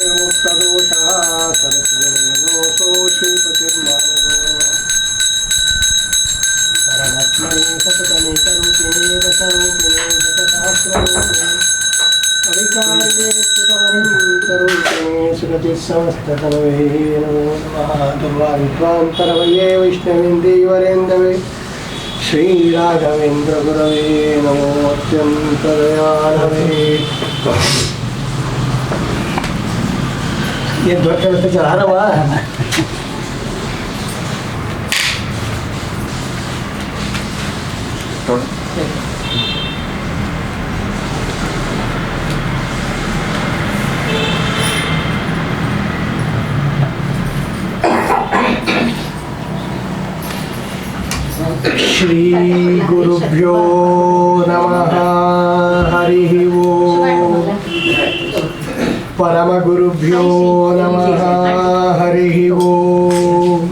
मुक्तदोषः सरस्वतीनोऽसौ श्रीपतिर्मानवो परमात्मने सततमेकरूपिणे दशरूपिणे शतसहस्ररूपिणे अविकारिणे सुतमनन्तरूपिणे सुगतिः समस्ततनवे नमो नमः दुर्वाविद्वान्तरवये वैष्णवेन्दीवरेन्दवे श्रीराघवेन्द्रगुरवे नमो अत्यन्तदयालवे ये दौड़ के चला रहा है श्री गुरुभ्यो नमः हरिः ओम् परम गुरुभ्यो नमः हरिः ओम्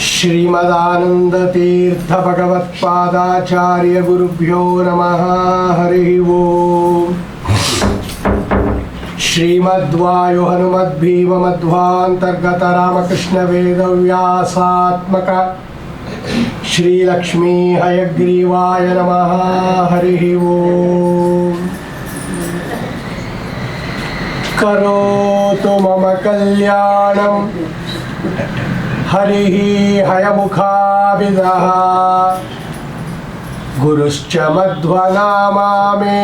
श्रीमदानंद तीर्थ भगवत्पादाचार्य गुरुभ्यो नमः हरिः ओम् श्रीमद्वायु हनुमद्भीम मध्वांतर्गत रामकृष्ण वेदव्यासात्मक श्री लक्ष्मी हयग्रीवाय नमः हरिः ओम् करोतु मम कल्याणं हरिः हयमुखाभिदः गुरुश्च मध्वनामा मे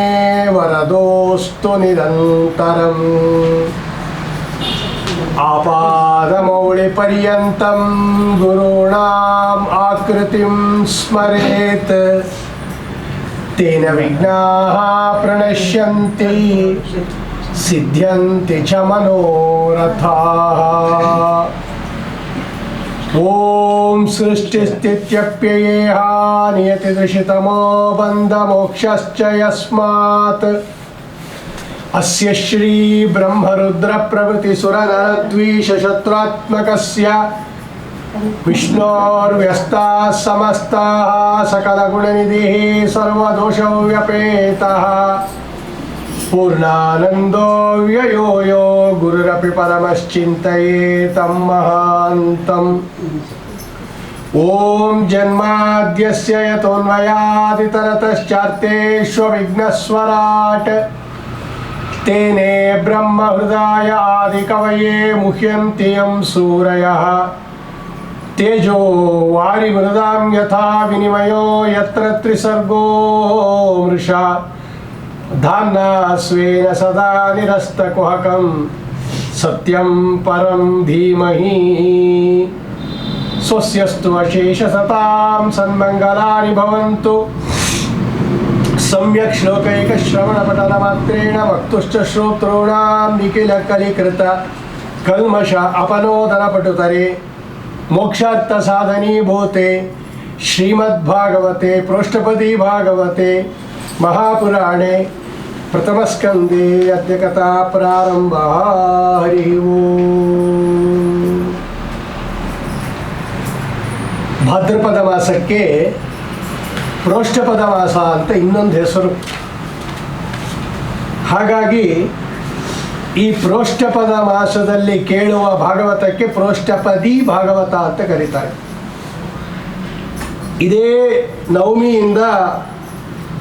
वरदोऽस्तु निरन्तरम् आपादमौलिपर्यन्तं गुरूणाम् आकृतिं स्मरेत् तेन विघ्नाः प्रणश्यन्ति सिद्ध्यन्ति च मनोरथाः। ॐ सृष्टिस्थित्यप्ययेह नियतिदृशितमो बन्धमोक्षश्च यस्मात् अस्य श्री ब्रह्मरुद्र प्रभृति सुरनरद्वीषशत्रुत्मकस्य विष्णोर्व्यस्ताः समस्ताः सकलगुणनिधिः सर्वदोषो व्यपेतः पूर्णानन्दो व्ययो यो गुरुरपि परमश्चिन्तयेतं महान्तम्। ॐ जन्माद्यस्य यतोऽन्वयादितरतश्चार्तेष्वविघ्नस्वराट् तेने ब्रह्महृदाय आदिकवये मुह्यन्ति यं सूरयः तेजो वारिमृदां यथा विनिमयो यत्र त्रिसर्गो मृषा धाम्ना स्वेन सदा निरस्तकुहकं सत्यं परं धीमहि स्वस्यस्तु अशेषसतां सन्मङ्गलानि भवन्तु सम्यक् श्लोकैकश्रवणपठनमात्रेण वक्तुश्च श्रोतॄणां निखिलकलिकृत कल्मष अपनोदनपटुतरे मोक्षार्थसाधनीभूते श्रीमद्भागवते पृष्ठपदी भागवते महापुराणे प्रथमस्कन्धे अद्य कथा प्रारम्भः। हरिः ओम्। ಭಾದ್ರಪದ ಮಾಸಕ್ಕೆ ಪ್ರೋಷ್ಠಪದ ಮಾಸ ಅಂತ ಇನ್ನೊಂದು ಹೆಸರು. ಹಾಗಾಗಿ ಈ ಪ್ರೋಷ್ಠಪದ ಮಾಸದಲ್ಲಿ ಕೇಳುವ ಭಾಗವತಕ್ಕೆ ಪ್ರೋಷ್ಠಪದಿ ಭಾಗವತ ಅಂತ ಕರೀತಾರೆ. ಇದೇ ನವಮಿಯಿಂದ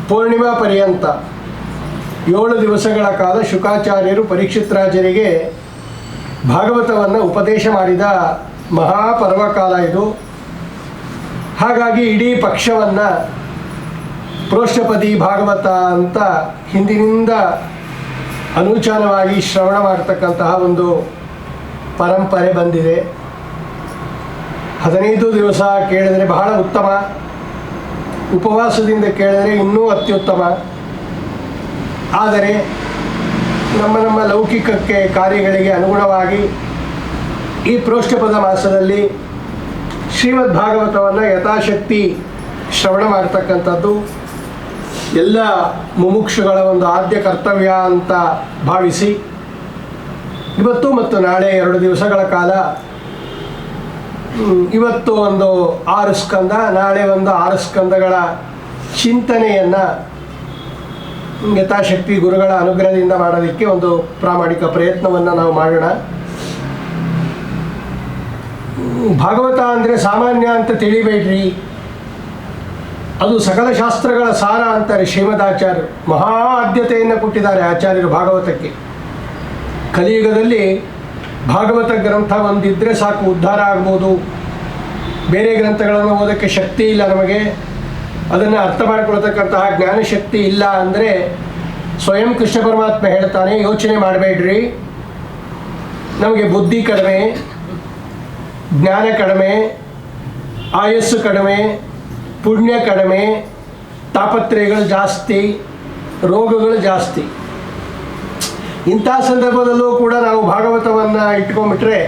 ಪೂರ್ಣಿಮಾ ಪರ್ಯಂತ 7 ದಿವಸಗಳ ಕಾಲ ಶುಕಾಚಾರ್ಯರು ಪರೀಕ್ಷಿತ್ ರಾಜರಿಗೆ ಭಾಗವತವನ್ನು ಉಪದೇಶ ಮಾಡಿದ ಮಹಾಪರ್ವಕಾಲ ಇದು. ಹಾಗಾಗಿ ಇಡೀ ಪಕ್ಷವನ್ನು ಪ್ರೋಷ್ಠಪದಿ ಭಾಗವತ ಅಂತ ಹಿಂದಿನಿಂದ ಅನೂಚಾನವಾಗಿ ಶ್ರವಣ ಮಾಡತಕ್ಕಂತಹ ಒಂದು ಪರಂಪರೆ ಬಂದಿದೆ. 15 ದಿವಸ ಕೇಳಿದರೆ ಬಹಳ ಉತ್ತಮ, ಉಪವಾಸದಿಂದ ಕೇಳಿದರೆ ಇನ್ನೂ ಅತ್ಯುತ್ತಮ. ಆದರೆ ನಮ್ಮ ಲೌಕಿಕಕ್ಕೆ ಕಾರ್ಯಗಳಿಗೆ ಅನುಗುಣವಾಗಿ ಈ ಪ್ರೋಷ್ಠಪದ ಮಾಸದಲ್ಲಿ ಶ್ರೀಮದ್ ಭಾಗವತವನ್ನು ಯಥಾಶಕ್ತಿ ಶ್ರವಣ ಮಾಡ್ತಕ್ಕಂಥದ್ದು ಎಲ್ಲ ಮುಮುಕ್ಷುಗಳ ಒಂದು ಆದ್ಯ ಕರ್ತವ್ಯ ಅಂತ ಭಾವಿಸಿ ಇವತ್ತು ಮತ್ತು ನಾಳೆ 2 ದಿವಸಗಳ ಕಾಲ ಇವತ್ತು ಒಂದು 6 ಸ್ಕಂದ, ನಾಳೆ ಒಂದು 6 ಸ್ಕಂದಗಳ ಚಿಂತನೆಯನ್ನು ಯಥಾಶಕ್ತಿ ಗುರುಗಳ ಅನುಗ್ರಹದಿಂದ ಮಾಡೋದಕ್ಕೆ ಒಂದು ಪ್ರಾಮಾಣಿಕ ಪ್ರಯತ್ನವನ್ನು ನಾವು ಮಾಡೋಣ. ಭಾಗವತ ಅಂದರೆ ಸಾಮಾನ್ಯ ಅಂತ ತಿಳಿಬೇಡ್ರಿ, ಅದು ಸಕಲ ಶಾಸ್ತ್ರಗಳ ಸಾರ ಅಂತಾರೆ ಶ್ರೀಮದಾಚಾರ್ಯರು. ಮಹಾ ಆದ್ಯತೆಯನ್ನು ಕೊಟ್ಟಿದ್ದಾರೆ ಆಚಾರ್ಯರು ಭಾಗವತಕ್ಕೆ. ಕಲಿಯುಗದಲ್ಲಿ ಭಾಗವತ ಗ್ರಂಥ ಒಂದಿದ್ದರೆ ಸಾಕು, ಉದ್ಧಾರ ಆಗ್ಬೋದು. ಬೇರೆ ಗ್ರಂಥಗಳನ್ನು ಓದೋಕ್ಕೆ ಶಕ್ತಿ ಇಲ್ಲ ನಮಗೆ, ಅದನ್ನು ಅರ್ಥ ಮಾಡಿಕೊಳ್ತಕ್ಕಂತಹ ಜ್ಞಾನಶಕ್ತಿ ಇಲ್ಲ ಅಂದರೆ ಸ್ವಯಂ ಕೃಷ್ಣ ಪರಮಾತ್ಮ ಹೇಳ್ತಾನೆ, ಯೋಚನೆ ಮಾಡಬೇಡ್ರಿ, ನಮಗೆ ಬುದ್ಧಿ ಕಡಿಮೆ, ಜ್ಞಾನ ಕಡಿಮೆ, ಆಯಸ್ಸು ಕಡಿಮೆ, ಪುಣ್ಯ ಕಡಿಮೆ, ತಾಪತ್ರಯಗಳು ಜಾಸ್ತಿ, ರೋಗಗಳು ಜಾಸ್ತಿ. ಇಂಥ ಸಂದರ್ಭದಲ್ಲೂ ಕೂಡ ನಾವು ಭಾಗವತವನ್ನು ಇಟ್ಕೊಂಡ್ಬಿಟ್ರೆ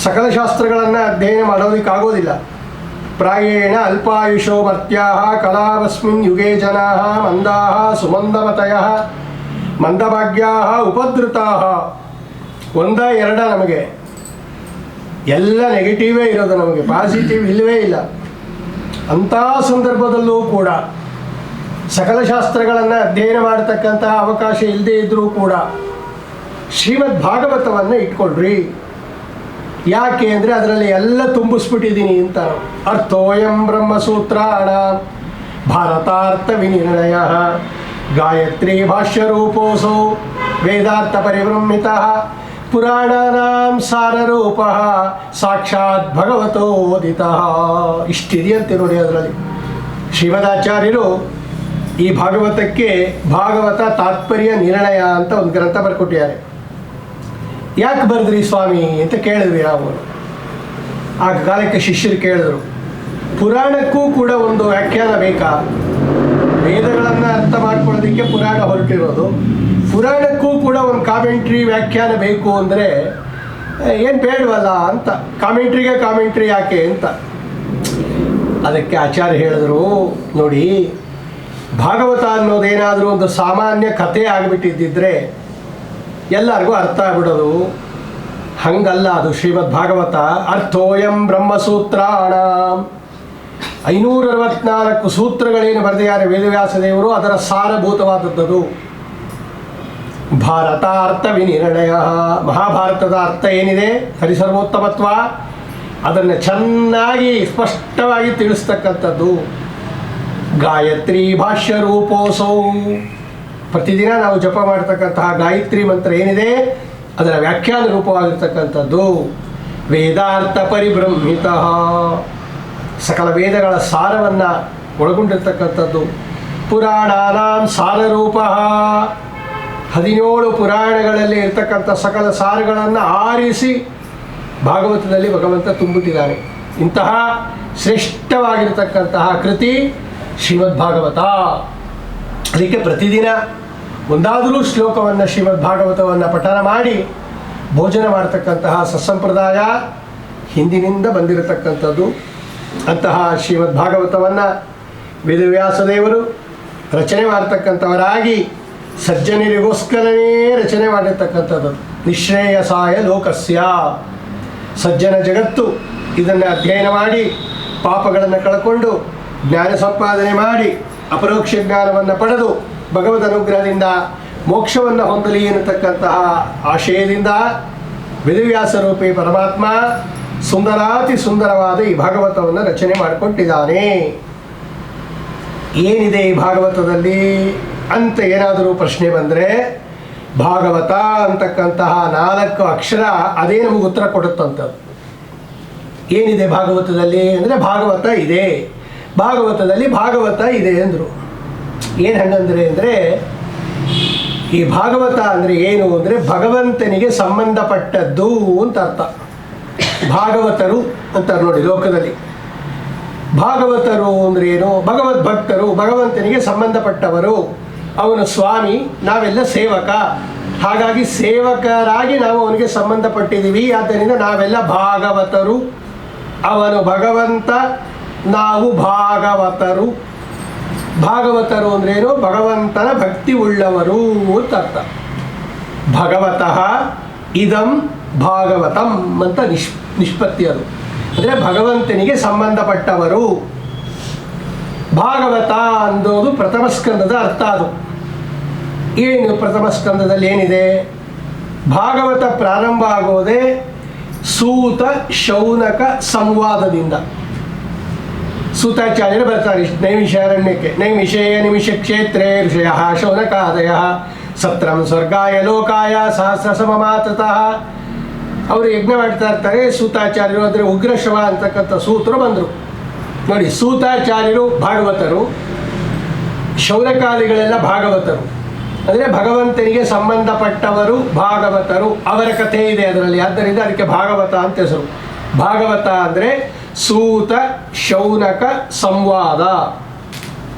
ಸಕಲ ಶಾಸ್ತ್ರಗಳನ್ನು ಅಧ್ಯಯನ ಮಾಡೋದಕ್ಕಾಗೋದಿಲ್ಲ. ಪ್ರಾಯೇಣ ಅಲ್ಪಾಯುಷೋ ಮರ್ತ್ಯಾ ಕಲಾವಸ್ಮಿನ್ ಯುಗೇ ಜನಾ ಮಂದಾ ಸುಮಂದಮತಯ ಮಂದಭಾಗ್ಯಾ ಉಪದ್ರುತಾ. ಒಂದ ಎರಡ ನಮಗೆ ಎಲ್ಲ ನೆಗೆಟಿವೇ ಇರೋದು, ನಮಗೆ ಪಾಸಿಟಿವ್ ಇಲ್ಲವೇ ಇಲ್ಲ. ಅಂಥ ಸಂದರ್ಭದಲ್ಲೂ ಕೂಡ ಸಕಲ ಶಾಸ್ತ್ರಗಳನ್ನು ಅಧ್ಯಯನ ಮಾಡತಕ್ಕಂತಹ ಅವಕಾಶ ಇಲ್ಲದೇ ಇದ್ದರೂ ಕೂಡ ಶ್ರೀಮದ್ ಭಾಗವತವನ್ನು ಇಟ್ಕೊಳ್ರಿ. ಯಾಕೆ ಅಂದರೆ ಅದರಲ್ಲಿ ಎಲ್ಲ ತುಂಬಿಸ್ಬಿಟ್ಟಿದ್ದೀನಿ ಅಂತ. ಅರ್ಥೋಯಂ ಬ್ರಹ್ಮಸೂತ್ರಾಣ ಭಾರತಾರ್ಥ ವಿನಿರ್ಣಯ ಗಾಯತ್ರಿ ಭಾಷ್ಯರೂಪೋಸೌ ವೇದಾರ್ಥ ಪರಿಬ್ರಹ್ಮಿತ ಪುರಾಣಾನಾಂ ಸಾರರೂಪ ಸಾಕ್ಷಾತ್ ಭಗವತೋದಿತ. ಇಷ್ಟಿದೆಯಂತೆ ನೋಡಿ ಅದರಲ್ಲಿ. ಶ್ರೀಮದಾಚಾರ್ಯರು ಈ ಭಾಗವತಕ್ಕೆ ಭಾಗವತ ತಾತ್ಪರ್ಯ ನಿರ್ಣಯ ಅಂತ ಒಂದು ಗ್ರಂಥ ಬರ್ಕೊಟ್ಟಿದ್ದಾರೆ. ಯಾಕೆ ಬರೆದ್ರಿ ಸ್ವಾಮಿ ಅಂತ ಕೇಳಿದ್ವಿ ನಾವು. ಆ ಕಾಲಕ್ಕೆ ಶಿಷ್ಯರು ಕೇಳಿದ್ರು, ಪುರಾಣಕ್ಕೂ ಕೂಡ ಒಂದು ವ್ಯಾಖ್ಯಾನ ಬೇಕಾ? ವೇದಗಳನ್ನು ಅರ್ಥ ಮಾಡ್ಕೊಳ್ಳೋದಕ್ಕೆ ಪುರಾಣ ಹೊರಟಿರೋದು, ಪುರಾಣಕ್ಕೂ ಕೂಡ ಒಂದು ಕಾಮೆಂಟ್ರಿ ವ್ಯಾಖ್ಯಾನ ಬೇಕು ಅಂದರೆ ಏನು ಬೇಡವಲ್ಲ ಅಂತ. ಕಾಮೆಂಟ್ರಿಗೆ ಕಾಮೆಂಟ್ರಿ ಯಾಕೆ ಅಂತ. ಅದಕ್ಕೆ ಆಚಾರ್ಯ ಹೇಳಿದ್ರು, ನೋಡಿ, ಭಾಗವತ ಅನ್ನೋದೇನಾದರೂ ಒಂದು ಸಾಮಾನ್ಯ ಕಥೆ ಆಗಿಬಿಟ್ಟಿದ್ದಿದ್ರೆ ಎಲ್ಲರಿಗೂ ಅರ್ಥ ಆಗ್ಬಿಡೋದು. ಹಂಗಲ್ಲ ಅದು ಶ್ರೀಮದ್ ಭಾಗವತ. ಅರ್ಥೋಯಂ ಬ್ರಹ್ಮಸೂತ್ರಾಣ 564 ಸೂತ್ರಗಳೇನು ಬರೆದಿದ್ದಾರೆ ವೇದವ್ಯಾಸ ದೇವರು, ಅದರ ಸಾರಭೂತವಾದದ್ದು. ಭಾರತಾರ್ಥ ವಿನಿರ್ಣಯ, ಮಹಾಭಾರತದ ಅರ್ಥ ಏನಿದೆ, ಹರಿಸರ್ವೋತ್ತಮತ್ವ, ಅದನ್ನು ಚೆನ್ನಾಗಿ ಸ್ಪಷ್ಟವಾಗಿ ತಿಳಿಸ್ತಕ್ಕಂಥದ್ದು. ಗಾಯತ್ರಿ ಭಾಷ್ಯ ರೂಪೋಸೌ, ಪ್ರತಿದಿನ ನಾವು ಜಪ ಮಾಡ್ತಕ್ಕಂತಹ ಗಾಯತ್ರಿ ಮಂತ್ರ ಏನಿದೆ ಅದರ ವ್ಯಾಖ್ಯಾನ ರೂಪವಾಗಿರ್ತಕ್ಕಂಥದ್ದು. ವೇದಾರ್ಥ ಪರಿಬ್ರಹ್ಮಿತ, ಸಕಲ ವೇದಗಳ ಸಾರವನ್ನು ಒಳಗೊಂಡಿರ್ತಕ್ಕಂಥದ್ದು. ಪುರಾಣಾನಾಂ ಸಾರರೂಪ, 17 ಪುರಾಣಗಳಲ್ಲಿ ಇರ್ತಕ್ಕಂಥ ಸಕಲ ಸಾರಗಳನ್ನು ಆರಿಸಿ ಭಾಗವತದಲ್ಲಿ ಭಗವಂತ ತುಂಬಿಟ್ಟಿದ್ದಾನೆ. ಇಂತಹ ಶ್ರೇಷ್ಠವಾಗಿರತಕ್ಕಂತಹ ಕೃತಿ ಶ್ರೀಮದ್ ಭಾಗವತ. ಅದಕ್ಕೆ ಪ್ರತಿದಿನ ಒಂದಾದರೂ ಶ್ಲೋಕವನ್ನು ಶ್ರೀಮದ್ ಭಾಗವತವನ್ನು ಪಠನ ಮಾಡಿ ಭೋಜನ ಮಾಡತಕ್ಕಂತಹ ಸತ್ಸಂಪ್ರದಾಯ ಹಿಂದಿನಿಂದ ಬಂದಿರತಕ್ಕಂಥದ್ದು. ಅಂತಹ ಶ್ರೀಮದ್ ಭಾಗವತವನ್ನು ವೇದವ್ಯಾಸದೇವರು ರಚನೆ ಮಾಡತಕ್ಕಂಥವರಾಗಿ ಸಜ್ಜನರಿಗೋಸ್ಕರನೇ ರಚನೆ ಮಾಡಿರ್ತಕ್ಕಂಥದ್ದು. ನಿಶ್ರೇಯಸಾಯ ಲೋಕಸ್ಯ, ಸಜ್ಜನ ಜಗತ್ತು ಇದನ್ನು ಅಧ್ಯಯನ ಮಾಡಿ ಪಾಪಗಳನ್ನು ಕಳ್ಕೊಂಡು ಜ್ಞಾನ ಸಂಪಾದನೆ ಮಾಡಿ ಅಪರೋಕ್ಷ ಜ್ಞಾನವನ್ನು ಪಡೆದು ಭಗವದ್ ಅನುಗ್ರಹದಿಂದ ಮೋಕ್ಷವನ್ನು ಹೊಂದಲಿ ಎನ್ನತಕ್ಕಂತಹ ಆಶಯದಿಂದ ವೇದವ್ಯಾಸರೂಪಿ ಪರಮಾತ್ಮ ಸುಂದರಾತಿ ಸುಂದರವಾದ ಈ ಭಾಗವತವನ್ನು ರಚನೆ ಮಾಡಿಕೊಟ್ಟಿದ್ದಾನೆ. ಏನಿದೆ ಈ ಭಾಗವತದಲ್ಲಿ ಅಂತ ಏನಾದರೂ ಪ್ರಶ್ನೆ ಬಂದರೆ, ಭಾಗವತ ಅಂತಕ್ಕಂತಹ 4 ಅಕ್ಷರ ಅದೇ ನಮಗೆ ಉತ್ತರ ಕೊಡುತ್ತಂಥದ್ದು. ಏನಿದೆ ಭಾಗವತದಲ್ಲಿ ಅಂದರೆ ಭಾಗವತ ಇದೆ, ಭಾಗವತದಲ್ಲಿ ಭಾಗವತ ಇದೆ ಅಂದರು. ಏನು ಹಂಗಂದ್ರೆ ಅಂದರೆ, ಈ ಭಾಗವತ ಅಂದರೆ ಏನು ಅಂದರೆ ಭಗವಂತನಿಗೆ ಸಂಬಂಧಪಟ್ಟದ್ದು ಅಂತ ಅರ್ಥ. ಭಾಗವತರು ಅಂತಾರೆ ನೋಡಿ ಲೋಕದಲ್ಲಿ. ಭಾಗವತರು ಅಂದರೆ ಏನು? ಭಗವದ್ ಭಕ್ತರು, ಭಗವಂತನಿಗೆ ಸಂಬಂಧಪಟ್ಟವರು. ಅವನು ಸ್ವಾಮಿ, ನಾವೆಲ್ಲ ಸೇವಕ. ಹಾಗಾಗಿ ಸೇವಕರಾಗಿ ನಾವು ಅವನಿಗೆ ಸಂಬಂಧಪಟ್ಟಿದ್ದೀವಿ. ಆದ್ದರಿಂದ ನಾವೆಲ್ಲ ಭಾಗವತರು. ಅವನು ಭಗವಂತ, ನಾವು ಭಾಗವತರು. ಭಾಗವತರು ಅಂದ್ರೇನು? ಭಗವಂತನ ಭಕ್ತಿ ಉಳ್ಳವರು ಅಂತ ಅರ್ಥ. ಭಗವತಃ ಇದಂ ಭಾಗವತಂ ಅಂತ ನಿಷ್ಪತ್ತಿ ಅದು. ಅಂದರೆ ಭಗವಂತನಿಗೆ ಸಂಬಂಧಪಟ್ಟವರು. ಭಾಗವತ ಅನ್ನೋದು ಪ್ರಥಮ ಸ್ಕಂದದ ಅರ್ಥ ಅದು. ಏನು ಪ್ರಥಮ ಸ್ಕಂದದಲ್ಲಿ ಏನಿದೆ? ಭಾಗವತ ಪ್ರಾರಂಭ ಆಗೋದೇ ಸೂತ ಶೌನಕ ಸಂವಾದದಿಂದ. ಸೂತಾಚಾರ್ಯರು ಬರ್ತಾರೆ ನೈಮಿಷಾರಣ್ಯಕ್ಕೆ. ನೈಮಿಷೇಯ ನಿಮಿಷ ಕ್ಷೇತ್ರೇ ಋಷಯ ಶೌನಕಾದಯ ಸತ್ರಂ ಸ್ವರ್ಗಾಯ ಲೋಕಾಯ ಸಹಸ್ರ ಸಮಮಾತತಃ. ಅವರು ಯಜ್ಞ ಮಾಡ್ತಾ ಇರ್ತಾರೆ. ಸೂತಾಚಾರ್ಯರು ಅಂದರೆ ಉಗ್ರಶ್ರವ ಅಂತಕ್ಕಂಥ ಸೂತರು ಬಂದರು. ನೋಡಿ, ಸೂತಾಚಾರ್ಯರು ಭಾಗವತರು, ಶೌನಕಾದಿಗಳೆಲ್ಲ ಭಾಗವತರು. ಅಂದರೆ ಭಗವಂತನಿಗೆ ಸಂಬಂಧಪಟ್ಟವರು ಭಾಗವತರು. ಅವರ ಕಥೆ ಇದೆ ಅದರಲ್ಲಿ, ಆದ್ದರಿಂದ ಅದಕ್ಕೆ ಭಾಗವತ ಅಂತ ಹೆಸರು. ಭಾಗವತ ಅಂದರೆ ಸೂತ ಶೌನಕ ಸಂವಾದ.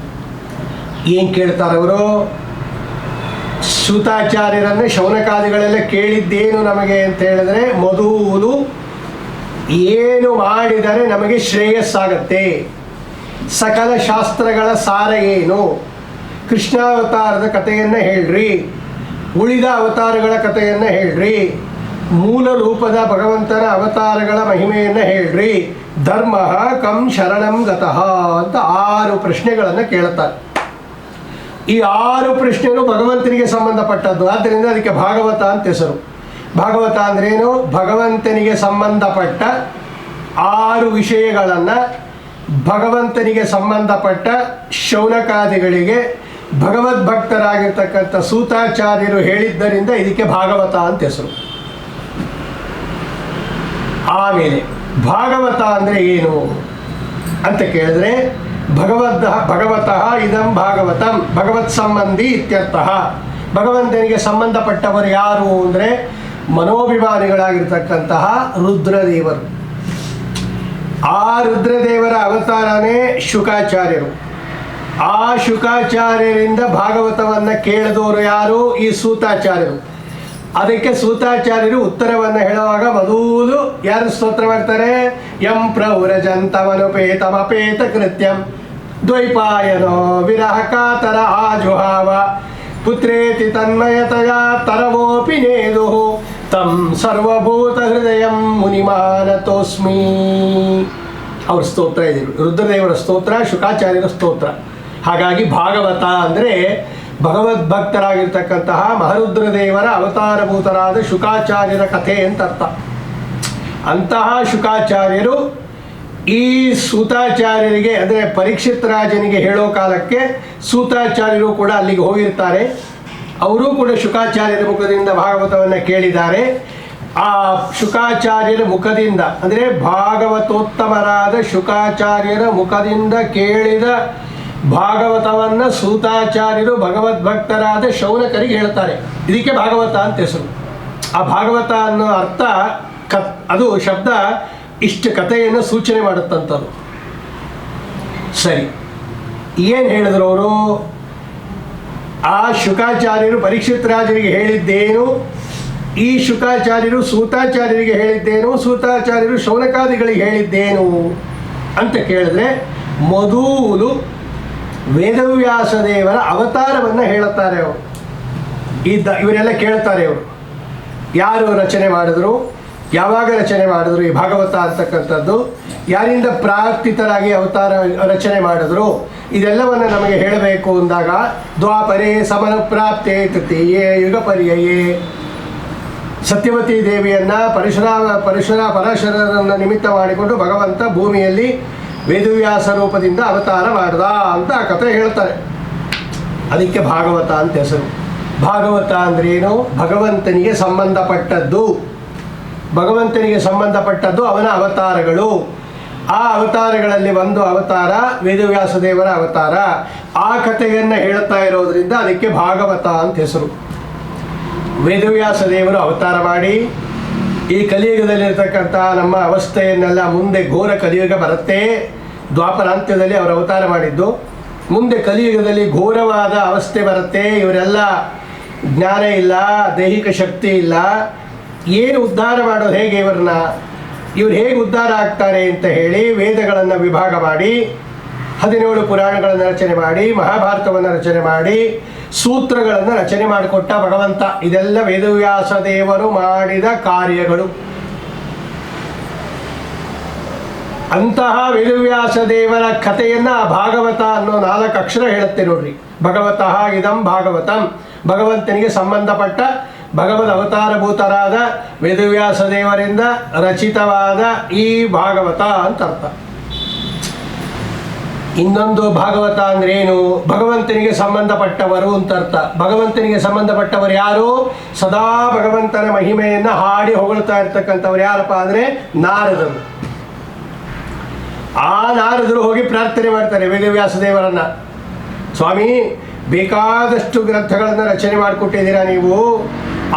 ಏನು ಕೇಳ್ತಾರವರು? ಸೂತಾಚಾರ್ಯರನ್ನೇ ಶೌನಕಾದಿಗಳೆಲ್ಲ ಕೇಳಿದ್ದೇನು ನಮಗೆ ಅಂತ ಹೇಳಿದ್ರೆ, ಮೊದಲು ಏನು ಮಾಡಿದರೆ ನಮಗೆ ಶ್ರೇಯಸ್ಸಾಗತ್ತೆ, ಸಕಲ ಶಾಸ್ತ್ರಗಳ ಸಾರ ಏನು, ಕೃಷ್ಣಾವತಾರದ ಕಥೆಯನ್ನು ಹೇಳ್ರಿ, ಉಳಿದ ಅವತಾರಗಳ ಕಥೆಯನ್ನು ಹೇಳ್ರಿ, ಮೂಲ ರೂಪದ ಭಗವಂತನ ಅವತಾರಗಳ ಮಹಿಮೆಯನ್ನು ಹೇಳ್ರಿ, ಧರ್ಮ ಕಂ ಶರಣಂ ಗತಃ ಅಂತ 6 ಪ್ರಶ್ನೆಗಳನ್ನು ಕೇಳುತ್ತಾರೆ. ಈ 6 ಪ್ರಶ್ನೆಗಳು ಭಗವಂತನಿಗೆ ಸಂಬಂಧಪಟ್ಟದ್ದು. ಆದ್ದರಿಂದ ಅದಕ್ಕೆ ಭಾಗವತ ಅಂತ ಹೆಸರು. ಭಾಗವತ ಅಂದ್ರೇನು? ಭಗವಂತನಿಗೆ ಸಂಬಂಧಪಟ್ಟ 6 ವಿಷಯಗಳನ್ನು ಭಗವಂತನಿಗೆ ಸಂಬಂಧಪಟ್ಟ ಶೌನಕಾದಿಗಳಿಗೆ ಭಗವದ್ಭಕ್ತರಾಗಿರ್ತಕ್ಕಂಥ ಸೂತಾಚಾರ್ಯರು ಹೇಳಿದ್ದರಿಂದ ಇದಕ್ಕೆ ಭಾಗವತ ಅಂತ ಹೆಸರು. ಆಮೇಲೆ ಭಾಗವತ ಅಂದರೆ ಏನು ಅಂತ ಕೇಳಿದ್ರೆ, ಭಗವತಃ ಇದಂ ಭಾಗವತಂ ಭಗವತ್ ಸಂಬಂಧಿ ಇತ್ಯರ್ಥಃ. ಭಗವಂತನಿಗೆ ಸಂಬಂಧಪಟ್ಟವರು ಯಾರು ಅಂದರೆ ಮನೋಭಿಮಾನಿಗಳಾಗಿರ್ತಕ್ಕಂತಹ ರುದ್ರದೇವರು. ಆ ರುದ್ರದೇವರ ಅವತಾರನೇ ಶುಕಾಚಾರ್ಯರು. ಆ ಶುಕಾಚಾರ್ಯರಿಂದ ಭಾಗವತವನ್ನು ಕೇಳಿದವರು ಯಾರು? ಈ ಸೂತಾಚಾರ್ಯರು. ಅದಕ್ಕೆ ಸೂತಾಚಾರ್ಯರು ಉತ್ತರವನ್ನು ಹೇಳುವಾಗ ಮೊದಲು ಯಾರು ಸ್ತೋತ್ರ ಮಾಡ್ತಾರೆ? ಯಂ ಪ್ರವ್ರಜಂತಮನುಪೇತಮಪೇತ ಕೃತ್ಯಂ ದ್ವೈಪಾಯನೋ ವಿರಹ ಕಾತರ ಆಜುಹಾವ ಪುತ್ರೇತಿ ತನ್ಮಯತಯ ತರವೋಪಿ ನೇದು ತಂ ಸರ್ವಭೂತ ಹೃದಯಂ ಮುನಿಮಾನತೋಸ್ಮಿ. ಅವ್ರ ಸ್ತೋತ್ರ ಇದೆ, ರುದ್ರದೇವರ ಸ್ತೋತ್ರ, ಶುಕಾಚಾರ್ಯರ ಸ್ತೋತ್ರ. ಹಾಗಾಗಿ ಭಾಗವತ ಅಂದರೆ ಭಗವದ್ಭಕ್ತರಾಗಿರ್ತಕ್ಕಂತಹ ಮಹರುದ್ರದೇವರ ಅವತಾರಭೂತರಾದ ಶುಕಾಚಾರ್ಯರ ಕಥೆ ಅಂತ ಅರ್ಥ. ಅಂತಹ ಶುಕಾಚಾರ್ಯರು ಈ ಸೂತಾಚಾರ್ಯರಿಗೆ ಅಂದರೆ ಪರೀಕ್ಷಿತ್ ರಾಜನಿಗೆ ಹೇಳೋ ಕಾಲಕ್ಕೆ ಸೂತಾಚಾರ್ಯರು ಕೂಡ ಅಲ್ಲಿಗೆ ಹೋಗಿರ್ತಾರೆ. ಅವರೂ ಕೂಡ ಶುಕಾಚಾರ್ಯರ ಮುಖದಿಂದ ಭಾಗವತವನ್ನು ಕೇಳಿದ್ದಾರೆ. ಆ ಶುಕಾಚಾರ್ಯರ ಮುಖದಿಂದ ಅಂದರೆ ಭಾಗವತೋತ್ತಮರಾದ ಶುಕಾಚಾರ್ಯರ ಮುಖದಿಂದ ಕೇಳಿದ ಭಾಗವತವನ್ನು ಸೂತಾಚಾರ್ಯರು ಭಗವದ್ಭಕ್ತರಾದ ಶೌನಕರಿಗೆ ಹೇಳ್ತಾರೆ. ಇದಕ್ಕೆ ಭಾಗವತ ಅಂತ ಹೆಸರು. ಆ ಭಾಗವತ ಅನ್ನೋ ಅರ್ಥ ಅದು ಶಬ್ದ ಇಷ್ಟು ಕಥೆಯನ್ನು ಸೂಚನೆ ಮಾಡುತ್ತಂಥದ್ದು. ಸರಿ, ಏನು ಹೇಳಿದ್ರು ಅವರು? ಆ ಶುಕಾಚಾರ್ಯರು ಪರೀಕ್ಷಿತ್ ರಾಜರಿಗೆ ಹೇಳಿದ್ದೇನು, ಈ ಶುಕಾಚಾರ್ಯರು ಸೂತಾಚಾರ್ಯರಿಗೆ ಹೇಳಿದ್ದೇನು, ಸೂತಾಚಾರ್ಯರು ಶೌನಕಾದಿಗಳಿಗೆ ಹೇಳಿದ್ದೇನು ಅಂತ ಕೇಳಿದ್ರೆ, ಮೊದಲು ವೇದವ್ಯಾಸ ದೇವರ ಅವತಾರವನ್ನು ಹೇಳುತ್ತಾರೆ ಅವರು. ಇವರೆಲ್ಲ ಕೇಳ್ತಾರೆ ಅವರು ಯಾರು ರಚನೆ ಮಾಡಿದ್ರು, ಯಾವಾಗ ರಚನೆ ಮಾಡಿದ್ರು ಈ ಭಾಗವತ ಅಂತಕ್ಕಂಥದ್ದು, ಯಾರಿಂದ ಪ್ರಾರ್ಥಿತರಾಗಿ ಅವತಾರ ರಚನೆ ಮಾಡಿದ್ರು, ಇದೆಲ್ಲವನ್ನು ನಮಗೆ ಹೇಳಬೇಕು ಅಂದಾಗ ದ್ವಾಪರೇ ಸಮನ ಪ್ರಾಪ್ತೆ ತೃತೀಯೇ ಯುಗ ಪರ್ಯಯೇ ಸತ್ಯವತಿ ದೇವಿಯನ್ನು ಪರಶುರರನ್ನು ನಿಮಿತ್ತ ಮಾಡಿಕೊಂಡು ಭಗವಂತ ಭೂಮಿಯಲ್ಲಿ ವೇದವ್ಯಾಸ ರೂಪದಿಂದ ಅವತಾರ ಮಾಡ್ದ ಅಂತ ಆ ಕಥೆ ಹೇಳ್ತಾರೆ. ಅದಕ್ಕೆ ಭಾಗವತ ಅಂತ ಹೆಸರು. ಭಾಗವತ ಅಂದ್ರೇನು? ಭಗವಂತನಿಗೆ ಸಂಬಂಧಪಟ್ಟದ್ದು. ಭಗವಂತನಿಗೆ ಸಂಬಂಧಪಟ್ಟದ್ದು ಅವನ ಅವತಾರಗಳು. ಆ ಅವತಾರಗಳಲ್ಲಿ ಒಂದು ಅವತಾರ ವೇದವ್ಯಾಸ ದೇವರ ಅವತಾರ. ಆ ಕಥೆಯನ್ನು ಹೇಳ್ತಾ ಇರೋದ್ರಿಂದ ಅದಕ್ಕೆ ಭಾಗವತ ಅಂತ ಹೆಸರು. ವೇದವ್ಯಾಸ ದೇವರು ಅವತಾರ ಮಾಡಿ ಈ ಕಲಿಯುಗದಲ್ಲಿರ್ತಕ್ಕಂಥ ನಮ್ಮ ಅವಸ್ಥೆಯನ್ನೆಲ್ಲ, ಮುಂದೆ ಘೋರ ಕಲಿಯುಗ ಬರುತ್ತೆ, ದ್ವಾಪರಾಂತ್ಯದಲ್ಲಿ ಅವರು ಅವತಾರ ಮಾಡಿದ್ದು. ಮುಂದೆ ಕಲಿಯುಗದಲ್ಲಿ ಘೋರವಾದ ಅವಸ್ಥೆ ಬರುತ್ತೆ, ಇವರೆಲ್ಲ ಜ್ಞಾನ ಇಲ್ಲ, ದೈಹಿಕ ಶಕ್ತಿ ಇಲ್ಲ, ಏನು ಉದ್ಧಾರ ಮಾಡೋದು ಹೇಗೆ ಇವ್ರನ್ನ, ಇವ್ರು ಹೇಗೆ ಉದ್ಧಾರ ಆಗ್ತಾರೆ ಅಂತ ಹೇಳಿ ವೇದಗಳನ್ನು ವಿಭಾಗ ಮಾಡಿ 17 ಪುರಾಣಗಳನ್ನು ರಚನೆ ಮಾಡಿ, ಮಹಾಭಾರತವನ್ನು ರಚನೆ ಮಾಡಿ, ಸೂತ್ರಗಳನ್ನು ರಚನೆ ಮಾಡಿಕೊಟ್ಟ ಭಗವಂತ. ಇದೆಲ್ಲ ವೇದವ್ಯಾಸ ದೇವರು ಮಾಡಿದ ಕಾರ್ಯಗಳು. ಅಂತಹ ವೇದವ್ಯಾಸ ದೇವರ ಕಥೆಯನ್ನು ಭಾಗವತ ಅನ್ನೋ 4 ಅಕ್ಷರ ಹೇಳುತ್ತೆ ನೋಡ್ರಿ. ಭಗವತಃ ಇದಂ ಭಾಗವತಂ ಭಗವಂತನಿಗೆ ಸಂಬಂಧಪಟ್ಟ ಭಗವದ್ ಅವತಾರಭೂತರಾದ ವೇದವ್ಯಾಸ ದೇವರಿಂದ ರಚಿತವಾದ ಈ ಭಾಗವತ ಅಂತ ಅರ್ಥ. ಇನ್ನೊಂದು ಭಾಗವತ ಅಂದ್ರೆ ಏನು? ಭಗವಂತನಿಗೆ ಸಂಬಂಧಪಟ್ಟವರು ಅಂತ ಅರ್ಥ. ಭಗವಂತನಿಗೆ ಸಂಬಂಧಪಟ್ಟವರು ಯಾರು? ಸದಾ ಭಗವಂತನ ಮಹಿಮೆಯನ್ನು ಹಾಡಿ ಹೊಗಳ್ತಾ ಇರ್ತಕ್ಕಂಥವ್ರು ಯಾರಪ್ಪ ಅಂದರೆ ನಾರದರು. ಆ ನಾರದರು ಹೋಗಿ ಪ್ರಾರ್ಥನೆ ಮಾಡ್ತಾರೆ ವೇದವ್ಯಾಸ ದೇವರನ್ನ, ಸ್ವಾಮಿ ಬೇಕಾದಷ್ಟು ಗ್ರಂಥಗಳನ್ನು ರಚನೆ ಮಾಡಿಕೊಟ್ಟಿದ್ದೀರಾ ನೀವು,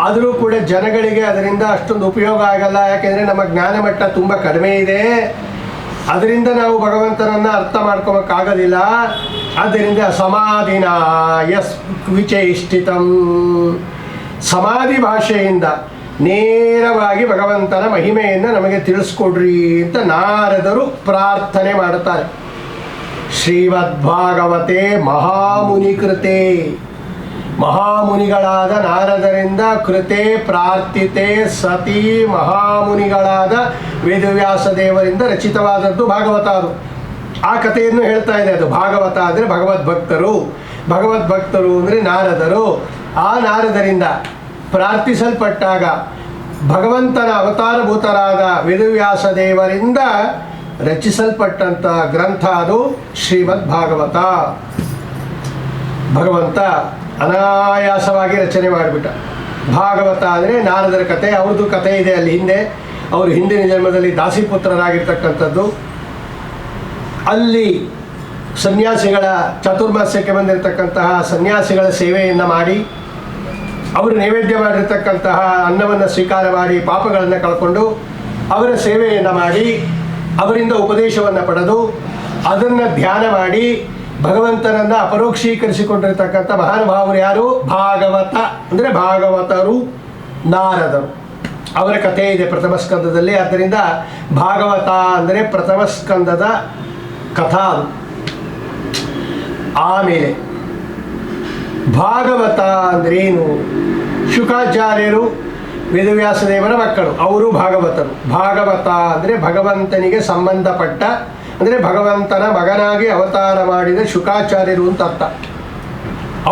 ಆದರೂ ಕೂಡ ಜನಗಳಿಗೆ ಅದರಿಂದ ಅಷ್ಟೊಂದು ಉಪಯೋಗ ಆಗಲ್ಲ, ಯಾಕೆಂದರೆ ನಮ್ಮ ಜ್ಞಾನ ಮಟ್ಟ ತುಂಬ ಕಡಿಮೆ ಇದೆ, ಅದರಿಂದ ನಾವು ಭಗವಂತನನ್ನು ಅರ್ಥ ಮಾಡ್ಕೋಬೇಕಾಗೋದಿಲ್ಲ. ಆದ್ದರಿಂದ ಸಮಾಧಿನ ಯಸ್ ವಿಚೇಷ್ಟಿತಂ, ಸಮಾಧಿ ಭಾಷೆಯಿಂದ ನೇರವಾಗಿ ಭಗವಂತನ ಮಹಿಮೆಯನ್ನು ನಮಗೆ ತಿಳಿಸ್ಕೊಡ್ರಿ ಅಂತ ನಾರದರು ಪ್ರಾರ್ಥನೆ ಮಾಡುತ್ತಾರೆ. ಶ್ರೀಮದ್ಭಾಗವತೆ ಮಹಾಮುನಿ ಕೃತೆ, ಮಹಾಮುನಿಗಳಾದ ನಾರದರಿಂದ ಕೃತೆ ಪ್ರಾರ್ಥಿತೆ ಸತಿ, ಮಹಾಮುನಿಗಳಾದ ವೇದವ್ಯಾಸ ದೇವರಿಂದ ರಚಿತವಾದದ್ದು ಭಾಗವತ. ಅದು ಆ ಕಥೆಯನ್ನು ಹೇಳ್ತಾ ಇದೆ. ಅದು ಭಾಗವತ ಅಂದರೆ ಭಗವದ್ಭಕ್ತರು, ಭಗವದ್ಭಕ್ತರು ಅಂದರೆ ನಾರದರು. ಆ ನಾರದರಿಂದ ಪ್ರಾರ್ಥಿಸಲ್ಪಟ್ಟಾಗ ಭಗವಂತನ ಅವತಾರಭೂತರಾದ ವೇದವ್ಯಾಸ ದೇವರಿಂದ ರಚಿಸಲ್ಪಟ್ಟಂಥ ಗ್ರಂಥ ಅದು ಶ್ರೀಮದ್ ಭಾಗವತ. ಭಗವಂತ ಅನಾಯಾಸವಾಗಿ ರಚನೆ ಮಾಡಿಬಿಟ್ಟ. ಭಾಗವತ ಅಂದರೆ ನಾರದರ ಕಥೆ, ಅವ್ರದ್ದು ಕಥೆ ಇದೆ ಅಲ್ಲಿ ಹಿಂದೆ. ಅವರು ಹಿಂದಿನ ಜನ್ಮದಲ್ಲಿ ದಾಸಿಪುತ್ರರಾಗಿರ್ತಕ್ಕಂಥದ್ದು. ಅಲ್ಲಿ ಸನ್ಯಾಸಿಗಳ ಚಾತುರ್ಮಾಸ್ಯಕ್ಕೆ ಬಂದಿರತಕ್ಕಂತಹ ಸನ್ಯಾಸಿಗಳ ಸೇವೆಯನ್ನು ಮಾಡಿ, ಅವರು ನೈವೇದ್ಯ ಮಾಡಿರ್ತಕ್ಕಂತಹ ಅನ್ನವನ್ನು ಸ್ವೀಕಾರ ಮಾಡಿ ಪಾಪಗಳನ್ನು ಕಳ್ಕೊಂಡು ಅವರ ಸೇವೆಯನ್ನು ಮಾಡಿ ಅವರಿಂದ ಉಪದೇಶವನ್ನು ಪಡೆದು ಅದನ್ನು ಧ್ಯಾನ ಮಾಡಿ ಭಗವಂತನನ್ನು ಅಪರೋಕ್ಷೀಕರಿಸಿಕೊಂಡಿರ್ತಕ್ಕಂಥ ಮಹಾನುಭಾವರು ಯಾರು? ಭಾಗವತ ಅಂದರೆ ಭಾಗವತರು ನಾರದರು. ಅವರ ಕಥೆ ಇದೆ ಪ್ರಥಮ ಸ್ಕಂದದಲ್ಲಿ. ಆದ್ದರಿಂದ ಭಾಗವತ ಅಂದರೆ ಪ್ರಥಮ ಸ್ಕಂದದ ಕಥಾ. ಆಮೇಲೆ ಭಾಗವತ ಅಂದ್ರೇನು? ಶುಕಾಚಾರ್ಯರು ವೇದವ್ಯಾಸ ದೇವರ ಮಕ್ಕಳು, ಅವರು ಭಾಗವತರು. ಭಾಗವತ ಅಂದರೆ ಭಗವಂತನಿಗೆ ಸಂಬಂಧಪಟ್ಟ, ಅಂದರೆ ಭಗವಂತನ ಮಗನಾಗಿ ಅವತಾರ ಮಾಡಿದ ಶುಕಾಚಾರ್ಯರು ಅಂತ ಅರ್ಥ.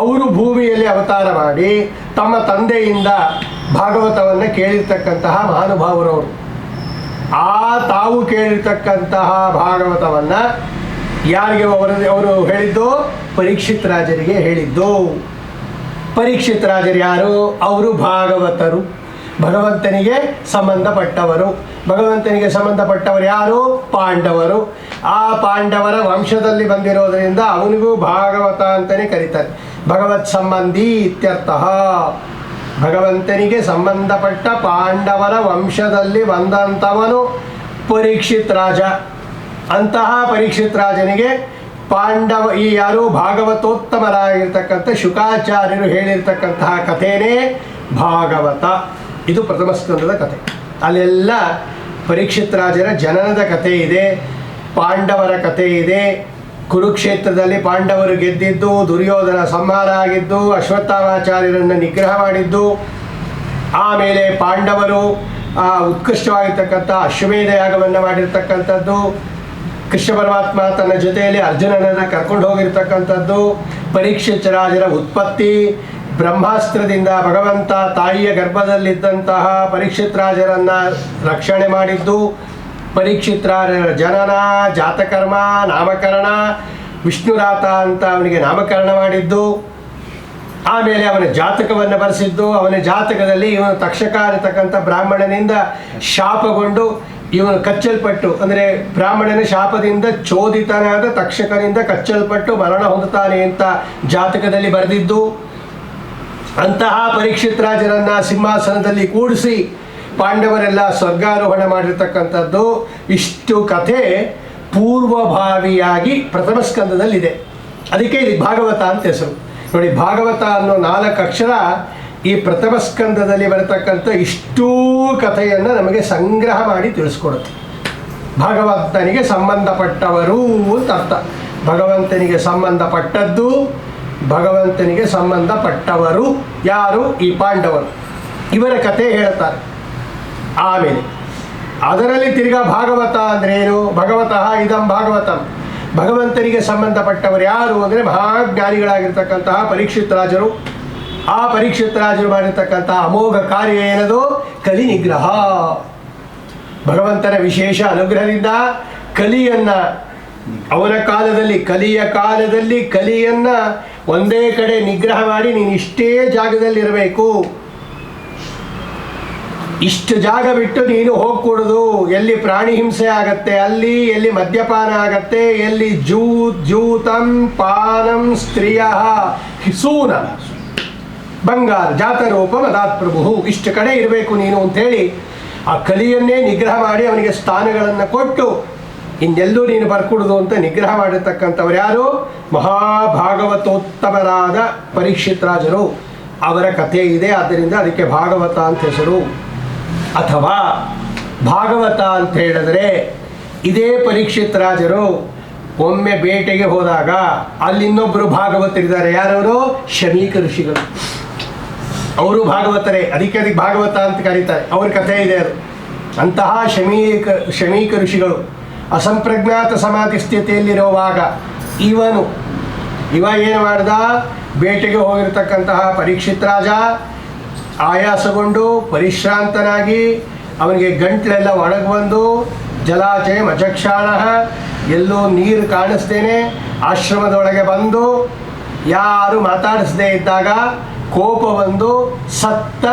ಅವರು ಭೂಮಿಯಲ್ಲಿ ಅವತಾರ ಮಾಡಿ ತಮ್ಮ ತಂದೆಯಿಂದ ಭಾಗವತವನ್ನು ಕೇಳಿರ್ತಕ್ಕಂತಹ ಮಹಾನುಭಾವರವರು. ಆ ತಾವು ಕೇಳಿರ್ತಕ್ಕಂತಹ ಭಾಗವತವನ್ನು ಯಾರಿಗೆ ಅವರು ಹೇಳಿದ್ದು? ಪರೀಕ್ಷಿತ್ ರಾಜರಿಗೆ ಹೇಳಿದ್ದು. ಪರೀಕ್ಷಿತ್ ರಾಜರು ಯಾರು? ಅವರು ಭಾಗವತರು, ಭಗವಂತನಿಗೆ ಸಂಬಂಧಪಟ್ಟವರು. ಭಗವಂತನಿಗೆ ಸಂಬಂಧಪಟ್ಟವರು ಯಾರು? ಪಾಂಡವರು. ಆ ಪಾಂಡವರ ವಂಶದಲ್ಲಿ ಬಂದಿರೋದರಿಂದ ಅವನಿಗೂ ಭಾಗವತ ಅಂತಲೇ ಕರೀತಾರೆ. ಭಗವತ್ ಸಂಬಂಧಿ ಇತ್ಯರ್ಥ. ಭಗವಂತನಿಗೆ ಸಂಬಂಧಪಟ್ಟ ಪಾಂಡವರ ವಂಶದಲ್ಲಿ ಬಂದಂಥವನು ಪರೀಕ್ಷಿತ್ ರಾಜ. ಅಂತಹ ಪರೀಕ್ಷಿತ್ ರಾಜನಿಗೆ ಪಾಂಡವ ಈ ಯಾರು ಭಾಗವತೋತ್ತಮರಾಗಿರ್ತಕ್ಕಂಥ ಶುಕಾಚಾರ್ಯರು ಹೇಳಿರ್ತಕ್ಕಂತಹ ಕಥೆನೇ ಭಾಗವತ. ಇದು ಪ್ರಥಮ ಸ್ಕಂದದ ಕಥೆ. ಅಲ್ಲೆಲ್ಲ ಪರೀಕ್ಷಿತ್ ರಾಜರ ಜನನದ ಕಥೆ ಇದೆ, ಪಾಂಡವರ ಕಥೆ ಇದೆ. ಕುರುಕ್ಷೇತ್ರದಲ್ಲಿ ಪಾಂಡವರು ಗೆದ್ದಿದ್ದು, ದುರ್ಯೋಧನ ಸಂಹಾರ ಆಗಿದ್ದು, ಅಶ್ವತ್ಥಾಮಾಚಾರ್ಯರನ್ನು ನಿಗ್ರಹ ಮಾಡಿದ್ದು, ಆಮೇಲೆ ಪಾಂಡವರು ಉತ್ಕೃಷ್ಟವಾಗಿರ್ತಕ್ಕಂಥ ಅಶ್ವಮೇಧ ಯಾಗವನ್ನು ಮಾಡಿರ್ತಕ್ಕಂಥದ್ದು, ಕೃಷ್ಣ ಪರಮಾತ್ಮ ತನ್ನ ಜೊತೆಯಲ್ಲಿ ಅರ್ಜುನನನ್ನು ಕರ್ಕೊಂಡು ಹೋಗಿರ್ತಕ್ಕಂಥದ್ದು, ಪರೀಕ್ಷಿತ್ ರಾಜರ ಉತ್ಪತ್ತಿ, ಬ್ರಹ್ಮಾಸ್ತ್ರದಿಂದ ಭಗವಂತ ತಾಯಿಯ ಗರ್ಭದಲ್ಲಿದ್ದಂತಹ ಪರೀಕ್ಷಿತ್ ರಾಜರನ್ನು ರಕ್ಷಣೆ ಮಾಡಿದ್ದು, ಪರೀಕ್ಷಿತ್ ರಾಜರ ಜನನ, ಜಾತಕರ್ಮ, ನಾಮಕರಣ, ವಿಷ್ಣುರಾತ ಅಂತ ಅವನಿಗೆ ನಾಮಕರಣ ಮಾಡಿದ್ದು, ಆಮೇಲೆ ಅವನ ಜಾತಕವನ್ನು ಬರೆಸಿದ್ದು, ಅವನ ಜಾತಕದಲ್ಲಿ ಇವನು ತಕ್ಷಕ ಅನ್ನತಕ್ಕಂಥ ಬ್ರಾಹ್ಮಣನಿಂದ ಶಾಪಗೊಂಡು ಇವನು ಕಚ್ಚಲ್ಪಟ್ಟು, ಅಂದರೆ ಬ್ರಾಹ್ಮಣನ ಶಾಪದಿಂದ ಚೋದಿತನಾದ ತಕ್ಷಕನಿಂದ ಕಚ್ಚಲ್ಪಟ್ಟು ಮರಣ ಹೊಂದುತ್ತಾನೆ ಅಂತ ಜಾತಕದಲ್ಲಿ ಬರೆದಿದ್ದು, ಅಂತಹ ಪರೀಕ್ಷಿತ್ ರಾಜರನ್ನು ಸಿಂಹಾಸನದಲ್ಲಿ ಕೂಡಿಸಿ ಪಾಂಡವರೆಲ್ಲ ಸ್ವರ್ಗಾರೋಹಣ ಮಾಡಿರ್ತಕ್ಕಂಥದ್ದು. ಇಷ್ಟು ಕಥೆ ಪೂರ್ವಭಾವಿಯಾಗಿ ಪ್ರಥಮ ಸ್ಕಂದದಲ್ಲಿದೆ. ಅದಕ್ಕೆ ಇದು ಭಾಗವತ ಅಂತ ಹೆಸರು. ನೋಡಿ, ಭಾಗವತ ಅನ್ನೋ 4 ಅಕ್ಷರ ಈ ಪ್ರಥಮ ಸ್ಕಂದದಲ್ಲಿ ಬರತಕ್ಕಂಥ ಇಷ್ಟೂ ಕಥೆಯನ್ನು ನಮಗೆ ಸಂಗ್ರಹ ಮಾಡಿ ತಿಳಿಸ್ಕೊಡುತ್ತೆ. ಭಗವಂತನಿಗೆ ಸಂಬಂಧಪಟ್ಟವರು ಅಂತ ಅರ್ಥ. ಭಗವಂತನಿಗೆ ಸಂಬಂಧಪಟ್ಟದ್ದು, ಭಗವಂತನಿಗೆ ಸಂಬಂಧಪಟ್ಟವರು ಯಾರು? ಈ ಪಾಂಡವರು. ಇವರ ಕಥೆ ಹೇಳ್ತಾರೆ. ಆಮೇಲೆ ಅದರಲ್ಲಿ ತಿರ್ಗಾ ಭಾಗವತ ಅಂದ್ರೇನು? ಭಗವತಃ ಇದಂ ಭಾಗವತಂ. ಭಗವಂತನಿಗೆ ಸಂಬಂಧಪಟ್ಟವರು ಯಾರು ಅಂದರೆ ಮಹಾಜ್ಞಾನಿಗಳಾಗಿರ್ತಕ್ಕಂತಹ ಪರೀಕ್ಷಿತ್ ರಾಜರು, ಆ ಪರೀಕ್ಷಿತ್ ರಾಜರು ಮಾಡಿರ್ತಕ್ಕಂಥ ಅಮೋಘ ಕಾರ್ಯ ಏನದು? ಕಲಿ ನಿಗ್ರಹ. ಭಗವಂತನ ವಿಶೇಷ ಅನುಗ್ರಹದಿಂದ ಕಲಿಯನ್ನ ಅವನ ಕಾಲದಲ್ಲಿ, ಕಲಿಯ ಕಾಲದಲ್ಲಿ ಕಲಿಯನ್ನ ಒಂದೇ ಕಡೆ ನಿಗ್ರಹ ಮಾಡಿ ನೀನು ಇಷ್ಟೇ ಜಾಗದಲ್ಲಿರಬೇಕು, ಇಷ್ಟು ಜಾಗ ಬಿಟ್ಟು ನೀನು ಹೋಗ್ಕೊಡುದು. ಎಲ್ಲಿ ಪ್ರಾಣಿ ಹಿಂಸೆ ಆಗತ್ತೆ ಅಲ್ಲಿ, ಎಲ್ಲಿ ಮದ್ಯಪಾನ ಆಗತ್ತೆ, ಎಲ್ಲಿ ಜೂತಂ ಪಾನಂ ಸ್ತ್ರೀಯ ಹಿಸೂನ ಬಂಗಾರ ಜಾತರೂಪ ಮದಾತ್ ಪ್ರಭು, ಇಷ್ಟು ಕಡೆ ಇರಬೇಕು ನೀನು ಅಂಥೇಳಿ ಆ ಕಲಿಯನ್ನೇ ನಿಗ್ರಹ ಮಾಡಿ ಅವನಿಗೆ ಸ್ಥಾನಗಳನ್ನು ಕೊಟ್ಟು ಇನ್ನೆಲ್ಲೂ ನೀನು ಬರ್ಕೊಡುದು ಅಂತ ನಿಗ್ರಹ ಮಾಡಿರ್ತಕ್ಕಂಥವ್ರು ಯಾರು? ಮಹಾಭಾಗವತೋತ್ತಮರಾದ ಪರೀಕ್ಷಿತ್ ರಾಜರು. ಅವರ ಕಥೆ ಇದೆ, ಆದ್ದರಿಂದ ಅದಕ್ಕೆ ಭಾಗವತ ಅಂತ ಹೆಸರು. ಅಥವಾ ಭಾಗವತ ಅಂತ ಹೇಳಿದ್ರೆ ಇದೇ ಪರೀಕ್ಷಿತ್ ರಾಜರು ಒಮ್ಮೆ ಬೇಟೆಗೆ ಹೋದಾಗ ಅಲ್ಲಿ ಇನ್ನೊಬ್ಬರು ಭಾಗವತರಿದ್ದಾರೆ. ಯಾರವರು? ಶಮೀಕ ಋಷಿಗಳು. ಅವರು ಭಾಗವತರೇ, ಅದಕ್ಕೆ ಭಾಗವತ ಅಂತ ಕರೀತಾರೆ. ಅವ್ರ ಕಥೆ ಇದೆ ಅದು. ಅಂತಹ ಶಮೀಕ ಋಷಿಗಳು ಅಸಂಪ್ರಜ್ಞಾತ ಸಮಾಧಿ ಸ್ಥಿತಿಯಲ್ಲಿರುವಾಗ ಇವ ಏನು ಮಾಡ್ದ? ಬೇಟೆಗೆ ಹೋಗಿರ್ತಕ್ಕಂತಹ ಪರೀಕ್ಷಿತ್ ರಾಜ ಆಯಾಸಗೊಂಡು ಪರಿಶ್ರಾಂತನಾಗಿ ಅವನಿಗೆ ಗಂಟ್ಲೆಲ್ಲ ಒಣಗಿ ಬಂದು ಜಲಾಚಯ ಮಚಕ್ಷಾಣ, ಎಲ್ಲೋ ನೀರು ಕಾಣಿಸ್ತೇನೆ ಆಶ್ರಮದೊಳಗೆ ಬಂದು ಯಾರು ಮಾತಾಡಿಸದೇ ಇದ್ದಾಗ ಕೋಪ ಬಂದು ಸತ್ತ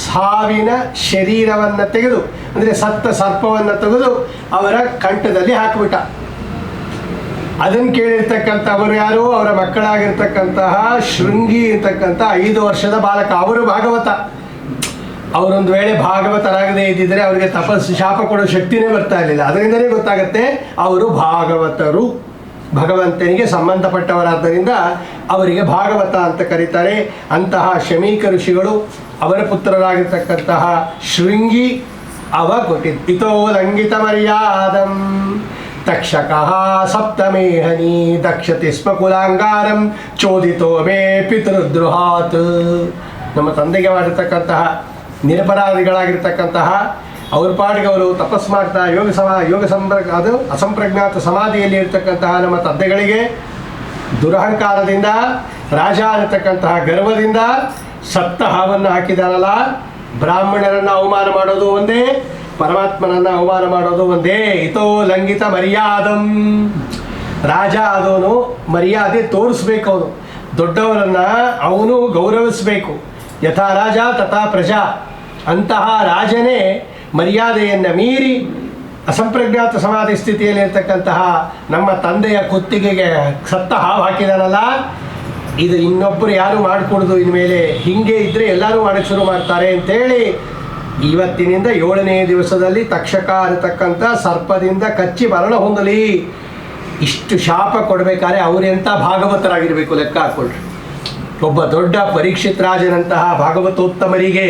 ಸಾವಿನ ಶರೀರವನ್ನು ತೆಗೆದು, ಅಂದರೆ ಸತ್ತ ಸರ್ಪವನ್ನು ತೆಗೆದು ಅವರ ಕಂಠದಲ್ಲಿ ಹಾಕಿಬಿಟ್ಟ. ಅದನ್ನು ಕೇಳಿರ್ತಕ್ಕಂಥವರು ಯಾರು? ಅವರ ಮಕ್ಕಳಾಗಿರ್ತಕ್ಕಂತಹ ಶೃಂಗಿ ಇರ್ತಕ್ಕಂಥ 5 ವರ್ಷದ ಬಾಲಕ. ಅವರು ಭಾಗವತ. ಅವರೊಂದು ವೇಳೆ ಭಾಗವತರಾಗದೇ ಇದ್ದಿದ್ರೆ ಅವರಿಗೆ ತಪಸ್ಸು ಶಾಪ ಕೊಡೋ ಶಕ್ತಿನೇ ಬರ್ತಾ ಇರಲಿಲ್ಲ. ಅದರಿಂದಲೇ ಗೊತ್ತಾಗುತ್ತೆ ಅವರು ಭಾಗವತರು, ಭಗವಂತನಿಗೆ ಸಂಬಂಧಪಟ್ಟವರಾದ್ದರಿಂದ ಅವರಿಗೆ ಭಾಗವತ ಅಂತ ಕರೀತಾರೆ. ಅಂತಹ ಶಮೀಕ ಋಷಿಗಳು, ಅವರ ಪುತ್ರರಾಗಿರ್ತಕ್ಕಂತಹ ಶೃಂಗಿ ಅವ ಕೊಟ್ಟಿದ್ದು. ಇತೋ ಲಂಘಿತ ಮರ್ಯಾದಂ ತಕ್ಷಕಃ ಸಪ್ತಮೇಹನಿ ದಕ್ಷತಿ ಸ್ಮ ಕುಲಾಂಗಾರಂ ಚೋದಿತೋ ಮೇ ಪಿತೃದ್ರೋಹಾತ್. ನಮ್ಮ ತಂದೆಗೆ ಮಾಡಿರ್ತಕ್ಕಂತಹ ನಿರಪರಾಧಿಗಳಾಗಿರ್ತಕ್ಕಂತಹ ಅವ್ರ ಪಾಡಿಗೆ ಅವರು ತಪಸ್ ಮಾಡ್ತಾ ಅದು ಅಸಂಪ್ರಜ್ಞಾತ ಸಮಾಧಿಯಲ್ಲಿ ಇರ್ತಕ್ಕಂತಹ ನಮ್ಮ ತಂದೆಗಳಿಗೆ ದುರಹಂಕಾರದಿಂದ, ರಾಜ ಅನ್ನತಕ್ಕಂತಹ ಗರ್ವದಿಂದ ಸತ್ತ ಹಾವನ್ನು ಹಾಕಿದಾರಲ್ಲ. ಬ್ರಾಹ್ಮಣರನ್ನು ಅವಮಾನ ಮಾಡೋದು ಒಂದೇ, ಪರಮಾತ್ಮನನ್ನು ಅವಮಾನ ಮಾಡೋದು ಒಂದೇ. ಇತೋ ಲಂಘಿತ ಮರ್ಯಾದಂ. ರಾಜ ಆದವನು ಮರ್ಯಾದೆ ತೋರಿಸ್ಬೇಕು, ಅವನು ದೊಡ್ಡವರನ್ನು ಅವನು ಗೌರವಿಸಬೇಕು. ಯಥಾ ರಾಜ ತಥಾ ಪ್ರಜಾ. ಅಂತಹ ರಾಜನೇ ಮರ್ಯಾದೆಯನ್ನು ಮೀರಿ ಅಸಂಪ್ರಜ್ಞಾತ ಸಮಾಧಿ ಸ್ಥಿತಿಯಲ್ಲಿ ಇರ್ತಕ್ಕಂತಹ ನಮ್ಮ ತಂದೆಯ ಕುತ್ತಿಗೆಗೆ ಸತ್ತ ಹಾವು ಹಾಕಿದಾನಲ್ಲ, ಇದು ಇನ್ನೊಬ್ಬರು ಯಾರು ಮಾಡಿಕೊಡೋದು ಇನ್ಮೇಲೆ. ಹೀಗೆ ಇದ್ದರೆ ಎಲ್ಲರೂ ಮಾಡೋಕ್ಕೆ ಶುರು ಮಾಡ್ತಾರೆ ಅಂತೇಳಿ ಇವತ್ತಿನಿಂದ 7ನೇ ದಿವಸದಲ್ಲಿ ತಕ್ಷಕ ಅನ್ನತಕ್ಕಂಥ ಸರ್ಪದಿಂದ ಕಚ್ಚಿ ಮರಣ ಹೊಂದಲಿ. ಇಷ್ಟು ಶಾಪ ಕೊಡಬೇಕಾದ್ರೆ ಅವರೆಂಥ ಭಾಗವತರಾಗಿರಬೇಕು ಲೆಕ್ಕ ಹಾಕ್ಕೊಳ್ರಿ. ಒಬ್ಬ ದೊಡ್ಡ ಪರೀಕ್ಷಿತ್ ರಾಜನಂತಹ ಭಾಗವತೋತ್ತಮರಿಗೆ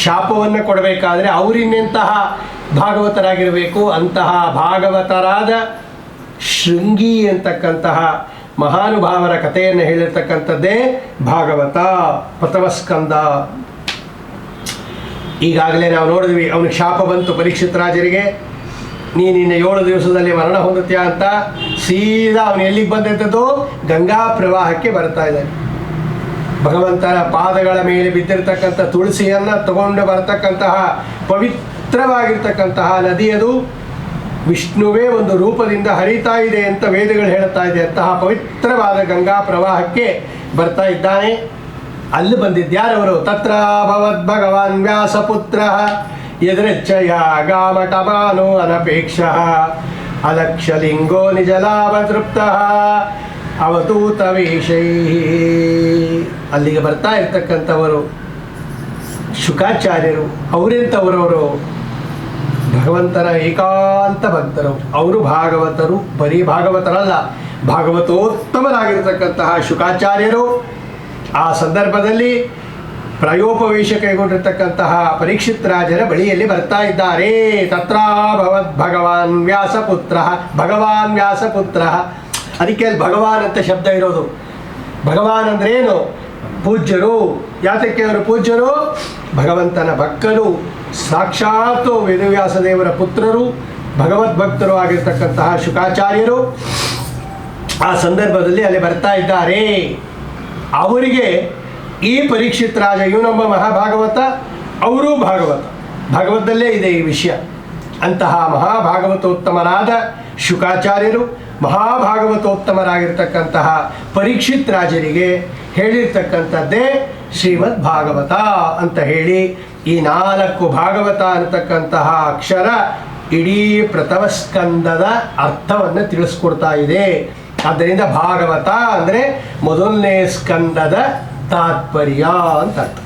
ಶಾಪವನ್ನು ಕೊಡಬೇಕಾದ್ರೆ ಅವರಿನ್ನೆಂತಹ ಭಾಗವತರಾಗಿರಬೇಕು. ಅಂತಹ ಭಾಗವತರಾದ ಶೃಂಗಿ ಅಂತಕ್ಕಂತಹ ಮಹಾನುಭಾವರ ಕಥೆಯನ್ನು ಹೇಳಿರ್ತಕ್ಕಂಥದ್ದೇ ಭಾಗವತ. ಪ್ರಥಮಸ್ಕಂದ. ಈಗಾಗಲೇ ನಾವು ನೋಡಿದ್ವಿ, ಅವನಿಗೆ ಶಾಪ ಬಂತು ಪರೀಕ್ಷಿತ್ ರಾಜರಿಗೆ, ನೀನಿನ್ನ 7 ದಿವಸದಲ್ಲಿ ಮರಣ ಹೊಂದುತ್ತೀಯ ಅಂತ. ಸೀದಾ ಅವನು ಎಲ್ಲಿಗೆ ಬಂದಿದ್ದದ್ದು? ಗಂಗಾ ಪ್ರವಾಹಕ್ಕೆ ಬರ್ತಾ ಇದ್ದಾನೆ. ಭಗವಂತನ ಪಾದಗಳ ಮೇಲೆ ಬಿದ್ದಿರತಕ್ಕಂಥ ತುಳಸಿಯನ್ನು ತಗೊಂಡು ಬರತಕ್ಕಂತಹ ಪವಿತ್ರವಾಗಿರ್ತಕ್ಕಂತಹ ನದಿ ಅದು. ವಿಷ್ಣುವೇ ಒಂದು ರೂಪದಿಂದ ಹರಿತಾ ಇದೆ ಅಂತ ವೇದಗಳು ಹೇಳ್ತಾ ಇದೆ. ಅಂತಹ ಪವಿತ್ರವಾದ ಗಂಗಾ ಪ್ರವಾಹಕ್ಕೆ ಬರ್ತಾ ಇದ್ದಾನೆ. ಅಲ್ಲಿ ಬಂದಿದ್ಯಾರವರು? ತತ್ರ ಭವದ್ ಭಗವಾನ್ ವ್ಯಾಸಪುತ್ರ ಯದೃಚ್ಛಯ ಗಾಮಟಮಾನೋ ಅನಪೇಕ್ಷ ಅಲಕ್ಷ್ಯಲಿಂಗೋ ನಿಜಲಾಭತೃಪ್ತ ಅವಧೂತ ವೇಷೈ. ಅಲ್ಲಿಗೆ ಬರ್ತಾ ಇರ್ತಕ್ಕಂಥವರು ಶುಕಾಚಾರ್ಯರು. ಅವರೆಂಥವರವರು? ಭಗವಂತನ ಏಕಾಂತ ಭಕ್ತರು. ಅವರು ಭಾಗವತರು. ಬರೀ ಭಾಗವತರಲ್ಲ, ಭಾಗವತೋತ್ತಮರಾಗಿರ್ತಕ್ಕಂತಹ ಶುಕಾಚಾರ್ಯರು. ಆ ಸಂದರ್ಭದಲ್ಲಿ ಪ್ರಯೋಪವೇಶ ಕೈಗೊಂಡಿರ್ತಕ್ಕಂತಹ ಪರೀಕ್ಷಿತ್ ರಾಜರ ಬಳಿಯಲ್ಲಿ ಬರ್ತಾ ಇದ್ದಾರೆ. ತತ್ರ ಭವದ್ ಭಗವಾನ್ ವ್ಯಾಸಪುತ್ರ. ಭಗವಾನ್ ವ್ಯಾಸಪುತ್ರ, ಅದಕ್ಕೆ ಅಲ್ಲಿ ಭಗವಾನ್ ಅಂತ ಶಬ್ದ ಇರೋದು. ಭಗವಾನ್ ಅಂದ್ರೆ ಏನು? ಪೂಜ್ಯರು. ಯಾತಕ್ಕೆ ಅವರು ಪೂಜ್ಯರು? ಭಗವಂತನ ಭಕ್ತರು, ಸಾಕ್ಷಾತ್ ವೇದವ್ಯಾಸ ದೇವರ ಪುತ್ರರು, ಭಗವದ್ಭಕ್ತರು ಆಗಿರ್ತಕ್ಕಂತಹ ಶುಕಾಚಾರ್ಯರು ಆ ಸಂದರ್ಭದಲ್ಲಿ ಅಲ್ಲಿ ಬರ್ತಾ ಇದ್ದಾರೆ. ಅವರಿಗೆ ಈ ಪರೀಕ್ಷಿತ್ ರಾಜ ಇವನೊಬ್ಬ ಮಹಾಭಾಗವತ, ಅವರೂ ಭಾಗವತದಲ್ಲೇ ಇದೆ ಈ ವಿಷಯ. ಅಂತಹ ಮಹಾಭಾಗವತೋತ್ತಮರಾದ ಶುಕಾಚಾರ್ಯರು ಮಹಾಭಾಗವತೋತ್ತಮರಾಗಿರ್ತಕ್ಕಂತಹ ಪರೀಕ್ಷಿತ್ ರಾಜರಿಗೆ ಹೇಳಿರ್ತಕ್ಕಂಥದ್ದೇ ಶ್ರೀಮದ್ ಭಾಗವತ ಅಂತ ಹೇಳಿ ಈ 4 ಭಾಗವತ ಅನ್ನತಕ್ಕಂತಹ ಅಕ್ಷರ ಇಡೀ ಪ್ರಥಮ ಸ್ಕಂದದ ಅರ್ಥವನ್ನು ತಿಳಿಸ್ಕೊಡ್ತಾ ಇದೆ. ಆದ್ದರಿಂದ ಭಾಗವತ ಅಂದರೆ ಮೊದಲನೇ ಸ್ಕಂದದ ತಾತ್ಪರ್ಯ ಅಂತ ಅರ್ಥ.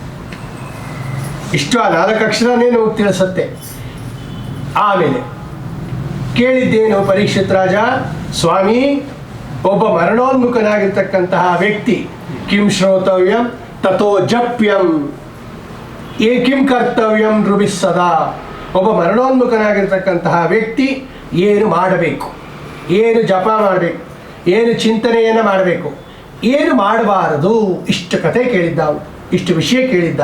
ಇಷ್ಟು ಆ 4 ಅಕ್ಷರನೇ ನಮಗೆ ತಿಳಿಸುತ್ತೆ. ಆಮೇಲೆ ಕೇಳಿದ್ದೇನು ಪರೀಕ್ಷಿತ್ ರಾಜ, ಸ್ವಾಮಿ ಒಬ್ಬ ಮರಣೋನ್ಮುಖನಾಗಿರ್ತಕ್ಕಂತಹ ವ್ಯಕ್ತಿ ಕಿಂ ಶ್ರೋತವ್ಯಂ ತಥೋ ಜಪ್ಯಂ ಕಿಂ ಕರ್ತವ್ಯಂ ನೃಭಿಸ್ಸದಾ, ಒಬ್ಬ ಮರಣೋನ್ಮುಖನಾಗಿರ್ತಕ್ಕಂತಹ ವ್ಯಕ್ತಿ ಏನು ಮಾಡಬೇಕು, ಏನು ಜಪ ಮಾಡಬೇಕು, ಏನು ಚಿಂತನೆಯನ್ನು ಮಾಡಬೇಕು, ಏನು ಮಾಡಬಾರದು, ಇಷ್ಟು ಕಥೆ ಕೇಳಿದ್ದ, ಇಷ್ಟು ವಿಷಯ ಕೇಳಿದ್ದ.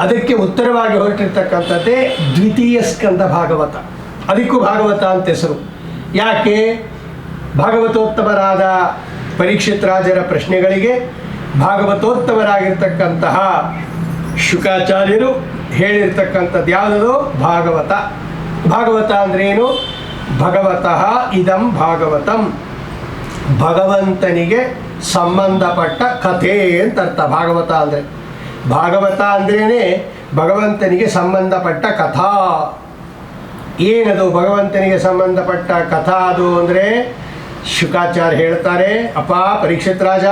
ಅದಕ್ಕೆ ಉತ್ತರವಾಗಿ ಹೊರಟಿರ್ತಕ್ಕಂಥದ್ದೇ ದ್ವಿತೀಯ ಸ್ಕಂದ ಭಾಗವತ. ಅದಕ್ಕೂ ಭಾಗವತ ಅಂತ ಹೆಸರು. ಯಾಕೆ? ಭಾಗವತೋತ್ತಮರಾದ ಪರೀಕ್ಷಿತ್ ರಾಜರ ಪ್ರಶ್ನೆಗಳಿಗೆ ಭಾಗವತೋತ್ತಮರಾಗಿರ್ತಕ್ಕಂತಹ ಶುಕಾಚಾರ್ಯರು ಹೇಳಿರ್ತಕ್ಕಂಥದ್ದು ಯಾವುದದು? ಭಾಗವತ. ಭಾಗವತ ಅಂದ್ರೆ ಏನು? ಭಗವತಃ ಇದಂ ಭಾಗವತಂ, ಭಗವಂತನಿಗೆ ಸಂಬಂಧಪಟ್ಟ ಕಥೆ ಅಂತ ಅರ್ಥ. ಭಾಗವತ ಅಂದರೆ ಭಾಗವತ ಅಂದ್ರೇ ಭಗವಂತನಿಗೆ ಸಂಬಂಧಪಟ್ಟ ಕಥಾ. ಏನದು ಭಗವಂತನಿಗೆ ಸಂಬಂಧಪಟ್ಟ ಕಥಾ? ಅದು ಅಂದರೆ ಶುಕಾಚಾರ್ಯ ಹೇಳ್ತಾರೆ, ಅಪ್ಪ ಪರೀಕ್ಷಿತ್ ರಾಜ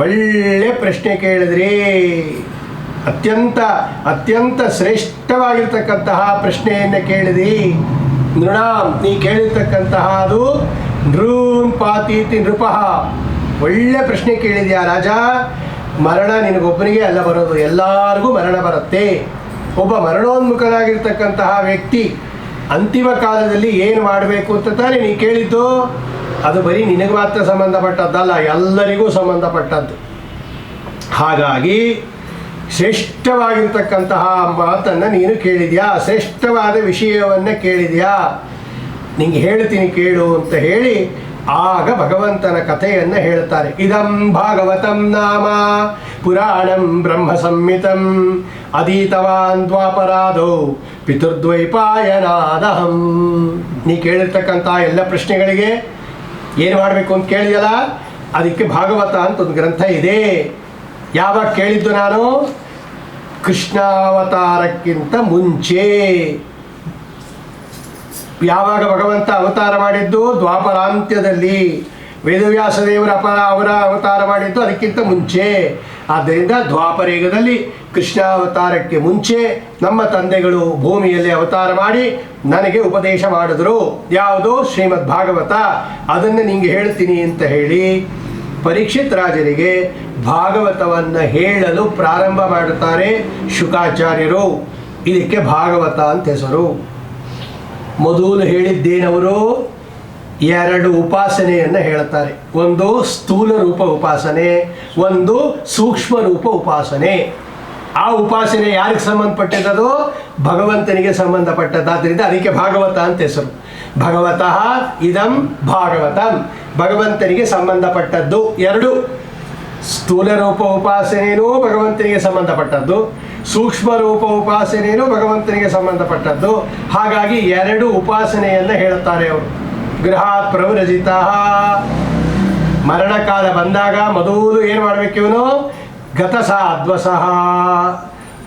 ಒಳ್ಳೆ ಪ್ರಶ್ನೆ ಕೇಳಿದ್ರಿ, ಅತ್ಯಂತ ಶ್ರೇಷ್ಠವಾಗಿರ್ತಕ್ಕಂತಹ ಪ್ರಶ್ನೆಯನ್ನು ಕೇಳಿದ್ರಿ. ನೃಣಾಂ, ನೀ ಕೇಳಿರ್ತಕ್ಕಂತಹ ಅದು ನೃನ್ ಪಾತೀತಿ ನೃಪಃ, ಒಳ್ಳೆ ಪ್ರಶ್ನೆ ಕೇಳಿದ್ಯಾ ರಾಜ. ಮರಣ ನಿನಗೊಬ್ಬನಿಗೆ ಅಲ್ಲ ಬರೋದು, ಎಲ್ಲರಿಗೂ ಮರಣ ಬರುತ್ತೆ. ಒಬ್ಬ ಮರಣೋನ್ಮುಖನಾಗಿರ್ತಕ್ಕಂತಹ ವ್ಯಕ್ತಿ ಅಂತಿಮ ಕಾಲದಲ್ಲಿ ಏನು ಮಾಡಬೇಕು ಅಂತ ತಾನೇ ನೀ ಕೇಳಿದ್ದು. ಅದು ಬರೀ ನಿನಗೆ ಮಾತ್ರ ಸಂಬಂಧಪಟ್ಟದ್ದಲ್ಲ, ಎಲ್ಲರಿಗೂ ಸಂಬಂಧಪಟ್ಟದ್ದು. ಹಾಗಾಗಿ ಶ್ರೇಷ್ಠವಾಗಿರ್ತಕ್ಕಂತಹ ಮಾತನ್ನು ನೀನು ಕೇಳಿದ್ಯಾ, ಶ್ರೇಷ್ಠವಾದ ವಿಷಯವನ್ನು ಕೇಳಿದ್ಯಾ, ನಿಂಗೆ ಹೇಳ್ತೀನಿ ಕೇಳು ಅಂತ ಹೇಳಿ ಆಗ ಭಗವಂತನ ಕಥೆಯನ್ನು ಹೇಳ್ತಾರೆ. ಇದಂ ಭಾಗವತಂ ನಾಮ ಪುರಾಣಂ ಬ್ರಹ್ಮ ಸಂಹಿತಂ ಅಧೀತವಾನ್ ದ್ವಾಪರಾಧೋ ಪಿತೃದ್ವೈಪಾಯನಾದಹಂ. ನೀ ಕೇಳಿರ್ತಕ್ಕಂಥ ಎಲ್ಲ ಪ್ರಶ್ನೆಗಳಿಗೆ ಏನು ಮಾಡಬೇಕು ಅಂತ ಕೇಳಿದಲ್ಲ, ಅದಕ್ಕೆ ಭಾಗವತ ಅಂತ ಒಂದು ಗ್ರಂಥ ಇದೆ. ಯಾವಾಗ ಕೇಳಿದ್ದು ನಾನು? ಕೃಷ್ಣಾವತಾರಕ್ಕಿಂತ ಮುಂಚೆ. ಯಾವಾಗ ಭಗವಂತ ಅವತಾರ ಮಾಡಿದ್ದು? ದ್ವಾಪರಾಂತ್ಯದಲ್ಲಿ. ವೇದವ್ಯಾಸ ದೇವರ ಅವರ ಅವತಾರ ಮಾಡಿದ್ದು ಅದಕ್ಕಿಂತ ಮುಂಚೆ. ಆದ್ದರಿಂದ ದ್ವಾಪರಯುಗದಲ್ಲಿ ಕೃಷ್ಣಾವತಾರಕ್ಕೆ ಮುಂಚೆ ನಮ್ಮ ತಂದೆಗಳು ಭೂಮಿಯಲ್ಲಿ ಅವತಾರ ಮಾಡಿ ನನಗೆ ಉಪದೇಶ ಮಾಡಿದ್ರು. ಯಾವುದು? ಶ್ರೀಮದ್ ಭಾಗವತ. ಅದನ್ನು ನಿಂಗೆ ಹೇಳ್ತೀನಿ ಅಂತ ಹೇಳಿ ಪರೀಕ್ಷಿತ್ ರಾಜರಿಗೆ ಭಾಗವತವನ್ನು ಹೇಳಲು ಪ್ರಾರಂಭ ಮಾಡುತ್ತಾರೆ ಶುಕಾಚಾರ್ಯರು. ಇದಕ್ಕೆ ಭಾಗವತ ಅಂತ ಹೆಸರು. ಮೊದಲು ಹೇಳಿದ್ದೇನವರು 2 ಉಪಾಸನೆಯನ್ನು ಹೇಳ್ತಾರೆ. ಒಂದು ಸ್ಥೂಲ ರೂಪ ಉಪಾಸನೆ, ಒಂದು ಸೂಕ್ಷ್ಮ ರೂಪ ಉಪಾಸನೆ. ಆ ಉಪಾಸನೆ ಯಾರಿಗೆ ಸಂಬಂಧಪಟ್ಟಿದ್ದದು? ಭಗವಂತನಿಗೆ ಸಂಬಂಧಪಟ್ಟದ್ದಾದ್ದರಿಂದ ಅದಕ್ಕೆ ಭಾಗವತ ಅಂತ ಹೆಸರು. ಭಗವತಃ ಇದಂ ಭಾಗವತಂ, ಭಗವಂತನಿಗೆ ಸಂಬಂಧಪಟ್ಟದ್ದು. 2 ಸ್ಥೂಲ ರೂಪ ಉಪಾಸನೆಯೂ ಭಗವಂತನಿಗೆ ಸಂಬಂಧಪಟ್ಟದ್ದು, ಸೂಕ್ಷ್ಮ ರೂಪ ಉಪಾಸನೆಯೂ ಭಗವಂತನಿಗೆ ಸಂಬಂಧಪಟ್ಟದ್ದು. ಹಾಗಾಗಿ 2 ಉಪಾಸನೆಯನ್ನು ಹೇಳುತ್ತಾರೆ ಅವರು. ಗೃಹಾತ್ ಪ್ರವ್ರಜಿತ, ಮರಣಕಾಲ ಬಂದಾಗ ಮೊದಲು ಏನು ಮಾಡಬೇಕು ಇವನು? ಗತಸಾಧ್ವಸಃ,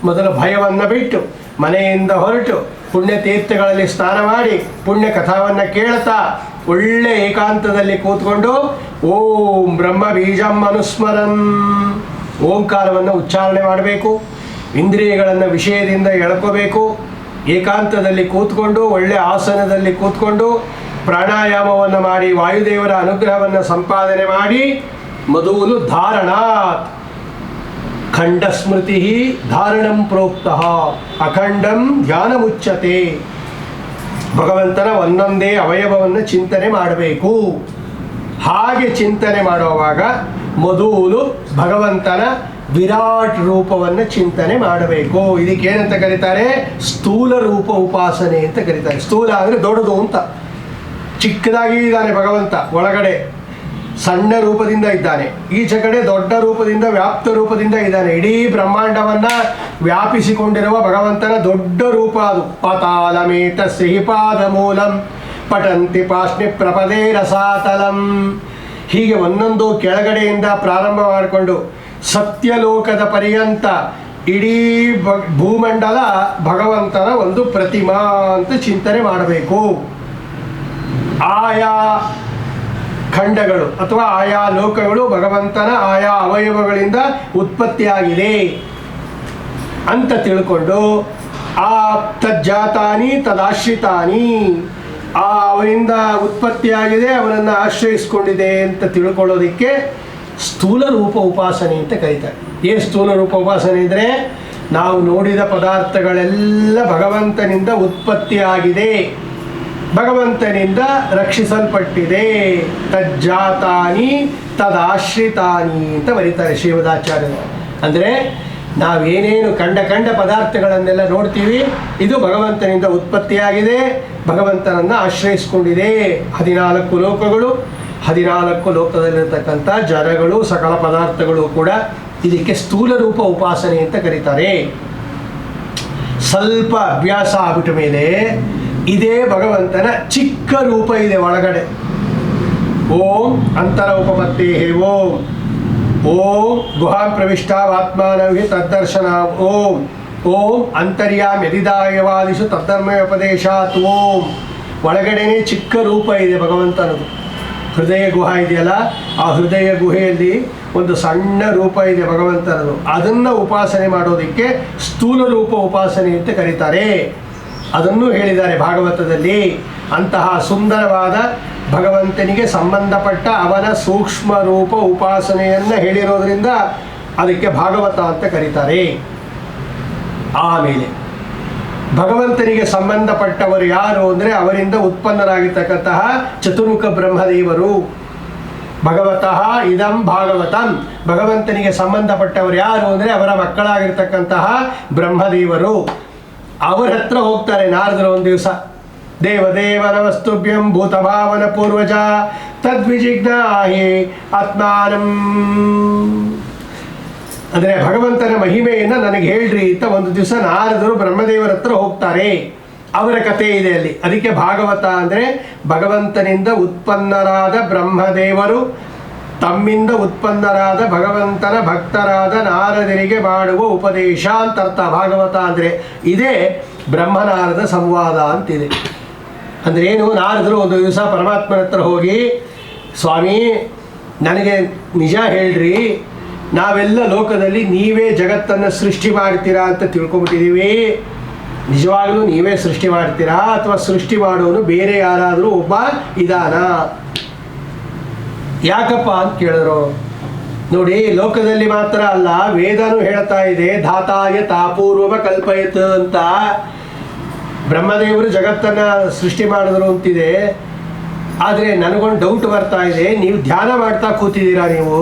ಮೊದಲು ಭಯವನ್ನು ಬಿಟ್ಟು ಮನೆಯಿಂದ ಹೊರಟು ಪುಣ್ಯತೀರ್ಥಗಳಲ್ಲಿ ಸ್ನಾನ ಮಾಡಿ ಪುಣ್ಯ ಕಥಾವನ್ನು ಕೇಳ್ತಾ ಒಳ್ಳೆ ಏಕಾಂತದಲ್ಲಿ ಕೂತ್ಕೊಂಡು ಓಂ ಬ್ರಹ್ಮ ಬೀಜಂ ಅನುಸ್ಮರನ್, ಓಂಕಾರವನ್ನು ಉಚ್ಚಾರಣೆ ಮಾಡಬೇಕು. ಇಂದ್ರಿಯಗಳನ್ನು ವಿಷಯದಿಂದ ಎಳ್ಕೋಬೇಕು. ಏಕಾಂತದಲ್ಲಿ ಕೂತ್ಕೊಂಡು ಒಳ್ಳೆ ಆಸನದಲ್ಲಿ ಕೂತ್ಕೊಂಡು ಪ್ರಾಣಾಯಾಮವನ್ನು ಮಾಡಿ ವಾಯುದೇವರ ಅನುಗ್ರಹವನ್ನು ಸಂಪಾದನೆ ಮಾಡಿ ಮೊದಲು ಧಾರಣಾತ್ ಖಂಡ ಸ್ಮೃತಿ ಧಾರಣಂ ಪ್ರೋಕ್ತಃ ಅಖಂಡಂ ಧ್ಯಾನ ಮುಚ್ಚತೆ. ಭಗವಂತನ ಒಂದೊಂದೇ ಅವಯವವನ್ನು ಚಿಂತನೆ ಮಾಡಬೇಕು. ಹಾಗೆ ಚಿಂತನೆ ಮಾಡುವಾಗ ಮೊದಲು ಭಗವಂತನ ವಿರಾಟ್ ರೂಪವನ್ನು ಚಿಂತನೆ ಮಾಡಬೇಕು. ಇದಕ್ಕೇನಂತ ಕರೀತಾರೆ? ಸ್ಥೂಲ ರೂಪ ಉಪಾಸನೆ ಅಂತ ಕರೀತಾರೆ. ಸ್ಥೂಲ ಅಂದರೆ ದೊಡ್ಡದು ಅಂತ. ಚಿಕ್ಕದಾಗಿ ಇದ್ದಾನೆ ಭಗವಂತ ಒಳಗಡೆ, ಸಣ್ಣ ರೂಪದಿಂದ ಇದ್ದಾನೆ, ಈಚೆ ಕಡೆ ದೊಡ್ಡ ರೂಪದಿಂದ ವ್ಯಾಪ್ತ ರೂಪದಿಂದ ಇದ್ದಾನೆ. ಇಡೀ ಬ್ರಹ್ಮಾಂಡವನ್ನ ವ್ಯಾಪಿಸಿಕೊಂಡಿರುವ ಭಗವಂತನ ದೊಡ್ಡ ರೂಪ ಅದು. ಪಾತಾಳಮೇತ ಸಿಹಿಪಾದ ಮೂಲಂ ಪಟಂತಿ ಪಾಷ್ಣಿ ಪ್ರಪದೇ ರಸಾತಲಂ. ಹೀಗೆ ಒಂದೊಂದು ಕೆಳಗಡೆಯಿಂದ ಪ್ರಾರಂಭ ಮಾಡಿಕೊಂಡು ಸತ್ಯಲೋಕದ ಪರ್ಯಂತ ಇಡೀ ಭೂಮಂಡಲ ಭಗವಂತನ ಒಂದು ಪ್ರತಿಮಾ ಅಂತ ಚಿಂತನೆ ಮಾಡಬೇಕು. ಆಯಾ ಖಂಡಗಳು ಅಥವಾ ಆಯಾ ಲೋಕಗಳು ಭಗವಂತನ ಆಯಾ ಅವಯವಗಳಿಂದ ಉತ್ಪತ್ತಿಯಾಗಿದೆ ಅಂತ ತಿಳ್ಕೊಂಡು ಆ ತಜ್ಜಾತಾನಿ ತದಾಶ್ರಿತಾನಿ, ಅವನಿಂದ ಉತ್ಪತ್ತಿಯಾಗಿದೆ, ಅವನನ್ನು ಆಶ್ರಯಿಸ್ಕೊಂಡಿದೆ ಅಂತ ತಿಳ್ಕೊಳ್ಳೋದಕ್ಕೆ ಸ್ಥೂಲ ರೂಪ ಉಪಾಸನೆ ಅಂತ ಕರೀತಾರೆ. ಏನು ಸ್ಥೂಲ ರೂಪ ಉಪಾಸನೆ ಅಂದರೆ, ನಾವು ನೋಡಿದ ಪದಾರ್ಥಗಳೆಲ್ಲ ಭಗವಂತನಿಂದ ಉತ್ಪತ್ತಿಯಾಗಿದೆ, ಭಗವಂತನಿಂದ ರಕ್ಷಿಸಲ್ಪಟ್ಟಿದೆ. ತಜ್ಜಾತಾನಿ ತದಾಶ್ರಿತಾನಿ ಅಂತ ಬರೀತಾರೆ ಶ್ರೀಮದಾಚಾರ್ಯರು. ಅಂದರೆ ನಾವೇನೇನು ಕಂಡ ಪದಾರ್ಥಗಳನ್ನೆಲ್ಲ ನೋಡ್ತೀವಿ, ಇದು ಭಗವಂತನಿಂದ ಉತ್ಪತ್ತಿಯಾಗಿದೆ, ಭಗವಂತನನ್ನು ಆಶ್ರಯಿಸ್ಕೊಂಡಿದೆ. 14 ಲೋಕಗಳು, 14 ಲೋಕದಲ್ಲಿರ್ತಕ್ಕಂಥ ಜನಗಳು, ಸಕಲ ಪದಾರ್ಥಗಳು ಕೂಡ ಇದಕ್ಕೆ ಸ್ಥೂಲ ರೂಪ ಉಪಾಸನೆ ಅಂತ ಕರೀತಾರೆ. ಸ್ವಲ್ಪ ಅಭ್ಯಾಸ ಆಗ್ಬಿಟ್ಟ ಮೇಲೆ ಇದೇ ಭಗವಂತನ ಚಿಕ್ಕ ರೂಪ ಇದೆ ಒಳಗಡೆ. ಓಂ ಅಂತರ ಉಪಪತ್ತೇ ಓಂ, ಓಂ ಗುಹಾಂ ಪ್ರವಿಷ್ಟಾತ್ಮಾನವಿ ತದ್ದರ್ಶನ, ಓಂ ಓಂ ಅಂತರ್ಯಾಮ್ ಯದಿದಾಯವಾದಿಷು ತದ್ದರ್ಮೋಪದೇಶಾತ್ ಓಂ. ಒಳಗಡೆನೇ ಚಿಕ್ಕ ರೂಪ ಇದೆ ಭಗವಂತನದು. ಹೃದಯ ಗುಹಾ ಇದೆಯಲ್ಲ, ಆ ಹೃದಯ ಗುಹೆಯಲ್ಲಿ ಒಂದು ಸಣ್ಣ ರೂಪ ಇದೆ ಭಗವಂತನದು. ಅದನ್ನು ಉಪಾಸನೆ ಮಾಡೋದಕ್ಕೆ ಸ್ಥೂಲ ರೂಪ ಉಪಾಸನೆ ಅಂತ ಕರೀತಾರೆ. ಅದನ್ನು ಹೇಳಿದ್ದಾರೆ ಭಾಗವತದಲ್ಲಿ. ಅಂತಹ ಸುಂದರವಾದ ಭಗವಂತನಿಗೆ ಸಂಬಂಧಪಟ್ಟ ಅವನ ಸೂಕ್ಷ್ಮ ರೂಪ ಉಪಾಸನೆಯನ್ನು ಹೇಳಿರೋದ್ರಿಂದ ಅದಕ್ಕೆ ಭಾಗವತ ಅಂತ ಕರೀತಾರೆ. ಆಮೇಲೆ ಭಗವಂತನಿಗೆ ಸಂಬಂಧಪಟ್ಟವರು ಯಾರು ಅಂದರೆ, ಅವರಿಂದ ಉತ್ಪನ್ನರಾಗಿರ್ತಕ್ಕಂತಹ ಚತುರ್ಮುಖ ಬ್ರಹ್ಮದೇವರು. ಭಗವತಃ ಇದಂ ಭಾಗವತಂ. ಭಗವಂತನಿಗೆ ಸಂಬಂಧಪಟ್ಟವರು ಯಾರು ಅಂದರೆ, ಅವರ ಮಕ್ಕಳಾಗಿರ್ತಕ್ಕಂತಹ ಬ್ರಹ್ಮದೇವರು. ಅವರ ಹತ್ರ ಹೋಗ್ತಾರೆ ನಾರದರು ಒಂದು ದಿವಸ. ದೇವದೇವನ ವಸ್ತುಭ್ಯಂ ಭೂತಭಾವನ ಪೂರ್ವಜ ತದ್ವಿಜಿಜ್ಞಾಹಿ ಆತ್ಮಾನಂ. ಅಂದರೆ ಭಗವಂತನ ಮಹಿಮೆಯನ್ನು ನನಗೆ ಹೇಳ್ರಿ ಅಂತ ಒಂದು ದಿವಸ ನಾರದರು ಬ್ರಹ್ಮದೇವರ ಹತ್ರ ಹೋಗ್ತಾರೆ. ಅವರ ಕಥೆ ಇದೆ ಅಲ್ಲಿ. ಅದಕ್ಕೆ ಭಾಗವತ ಅಂದರೆ ಭಗವಂತನಿಂದ ಉತ್ಪನ್ನರಾದ ಬ್ರಹ್ಮದೇವರು ತಮ್ಮಿಂದ ಉತ್ಪನ್ನರಾದ ಭಗವಂತನ ಭಕ್ತರಾದ ನಾರದರಿಗೆ ಮಾಡುವ ಉಪದೇಶ ಅಂತ ಅರ್ಥ. ಭಾಗವತ ಅಂದರೆ ಇದೇ ಬ್ರಹ್ಮನಾರದ ಸಂವಾದ ಅಂತಿದೆ. ಅಂದರೆ ಏನು, ನಾರದರು ಒಂದು ದಿವಸ ಪರಮಾತ್ಮನ ಹತ್ರ ಹೋಗಿ, ಸ್ವಾಮಿ ನನಗೆ ನಿಜ ಹೇಳ್ರಿ, ನಾವೆಲ್ಲ ಲೋಕದಲ್ಲಿ ನೀವೇ ಜಗತ್ತನ್ನು ಸೃಷ್ಟಿ ಮಾಡ್ತೀರಾ ಅಂತ ತಿಳ್ಕೊಂಬಿಟ್ಟಿದ್ದೀವಿ. ನಿಜವಾಗ್ಲೂ ನೀವೇ ಸೃಷ್ಟಿ ಮಾಡ್ತೀರಾ ಅಥವಾ ಸೃಷ್ಟಿ ಮಾಡೋನು ಬೇರೆ ಯಾರಾದರೂ ಒಬ್ಬ ಇದಾನ? ಯಾಕಪ್ಪ ಅಂತ ಕೇಳಿದ್ರು. ನೋಡಿ, ಲೋಕದಲ್ಲಿ ಮಾತ್ರ ಅಲ್ಲ, ವೇದನೂ ಹೇಳ್ತಾ ಇದೆ, ಧಾತಾಯ ತಾಪೂರ್ವ ಕಲ್ಪಯತ್ ಅಂತ. ಬ್ರಹ್ಮದೇವರು ಜಗತ್ತನ್ನು ಸೃಷ್ಟಿ ಮಾಡಿದ್ರು ಅಂತಿದೆ. ಆದರೆ ನನಗೊಂದು ಡೌಟ್ ಬರ್ತಾ ಇದೆ, ನೀವು ಧ್ಯಾನ ಮಾಡ್ತಾ ಕೂತಿದ್ದೀರಾ. ನೀವು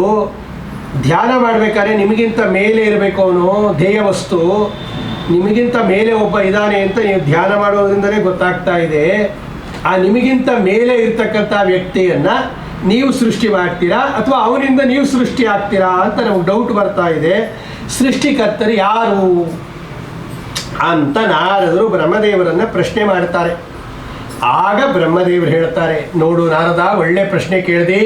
ಧ್ಯಾನ ಮಾಡಬೇಕಾದ್ರೆ ನಿಮಗಿಂತ ಮೇಲೆ ಇರಬೇಕು ಅವನು ಧ್ಯೇಯ ವಸ್ತು, ನಿಮಗಿಂತ ಮೇಲೆ ಒಬ್ಬ ಇದ್ದಾನೆ ಅಂತ ನೀವು ಧ್ಯಾನ ಮಾಡೋದ್ರಿಂದಲೇ ಗೊತ್ತಾಗ್ತಾ ಇದೆ. ಆ ನಿಮಗಿಂತ ಮೇಲೆ ಇರ್ತಕ್ಕಂಥ ವ್ಯಕ್ತಿಯನ್ನು ನೀವು ಸೃಷ್ಟಿ ಮಾಡ್ತೀರಾ ಅಥವಾ ಅವನಿಂದ ನೀವು ಸೃಷ್ಟಿ ಆಗ್ತೀರಾ ಅಂತ ನಮಗೆ ಡೌಟ್ ಬರ್ತಾ ಇದೆ. ಸೃಷ್ಟಿಕರ್ತರು ಯಾರು ಅಂತ ನಾರದರು ಬ್ರಹ್ಮದೇವರನ್ನು ಪ್ರಶ್ನೆ ಮಾಡ್ತಾರೆ. ಆಗ ಬ್ರಹ್ಮದೇವರು ಹೇಳ್ತಾರೆ, ನೋಡು ನಾರದ, ಒಳ್ಳೆ ಪ್ರಶ್ನೆ ಕೇಳಿದೆ,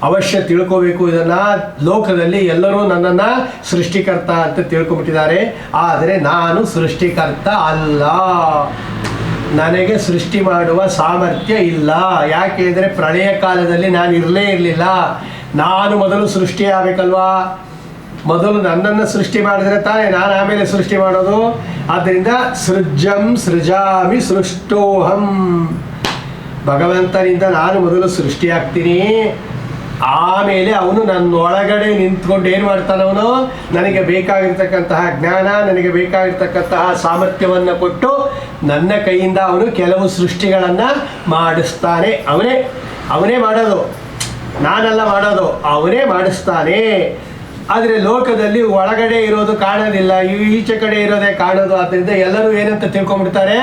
ಅವಶ್ಯ ತಿಳ್ಕೋಬೇಕು ಇದನ್ನು. ಲೋಕದಲ್ಲಿ ಎಲ್ಲರೂ ನನ್ನನ್ನು ಸೃಷ್ಟಿಕರ್ತ ಅಂತ ತಿಳ್ಕೊಬಿಟ್ಟಿದ್ದಾರೆ, ಆದರೆ ನಾನು ಸೃಷ್ಟಿಕರ್ತ ಅಲ್ಲ. ನನಗೆ ಸೃಷ್ಟಿ ಮಾಡುವ ಸಾಮರ್ಥ್ಯ ಇಲ್ಲ. ಯಾಕೆ ಅಂದರೆ ಪ್ರಳಯ ಕಾಲದಲ್ಲಿ ನಾನು ಇರಲೇ ಇರಲಿಲ್ಲ. ನಾನು ಮೊದಲು ಸೃಷ್ಟಿ ಆಗಬೇಕಲ್ವಾ? ಮೊದಲು ನನ್ನನ್ನು ಸೃಷ್ಟಿ ಮಾಡಿದರೆ ತಾನೇ ನಾನು ಆಮೇಲೆ ಸೃಷ್ಟಿ ಮಾಡೋದು. ಆದ್ದರಿಂದ ಸೃಜಂ ಸೃಜಾಮಿ ಸೃಷ್ಟೋಹಂ. ಭಗವಂತನಿಂದ ನಾನು ಮೊದಲು ಸೃಷ್ಟಿ ಆಗ್ತೀನಿ, ಆಮೇಲೆ ಅವನು ನನ್ನ ಒಳಗಡೆ ನಿಂತ್ಕೊಂಡು ಏನು ಮಾಡ್ತಾನೆ, ಅವನು ನನಗೆ ಬೇಕಾಗಿರ್ತಕ್ಕಂತಹ ಜ್ಞಾನ, ನನಗೆ ಬೇಕಾಗಿರ್ತಕ್ಕಂತಹ ಸಾಮರ್ಥ್ಯವನ್ನು ಕೊಟ್ಟು ನನ್ನ ಕೈಯಿಂದ ಅವನು ಕೆಲವು ಸೃಷ್ಟಿಗಳನ್ನು ಮಾಡಿಸ್ತಾನೆ. ಅವನೇ ಮಾಡೋದು, ನಾನೆಲ್ಲ ಮಾಡೋದು, ಅವನೇ ಮಾಡಿಸ್ತಾನೆ. ಆದರೆ ಲೋಕದಲ್ಲಿ ಒಳಗಡೆ ಇರೋದು ಕಾಣೋದಿಲ್ಲ, ಈಚೆ ಕಡೆ ಇರೋದೇ ಕಾಣೋದು. ಆದ್ದರಿಂದ ಎಲ್ಲರೂ ಏನಂತ ತಿಳ್ಕೊಂಡ್ಬಿಡ್ತಾರೆ,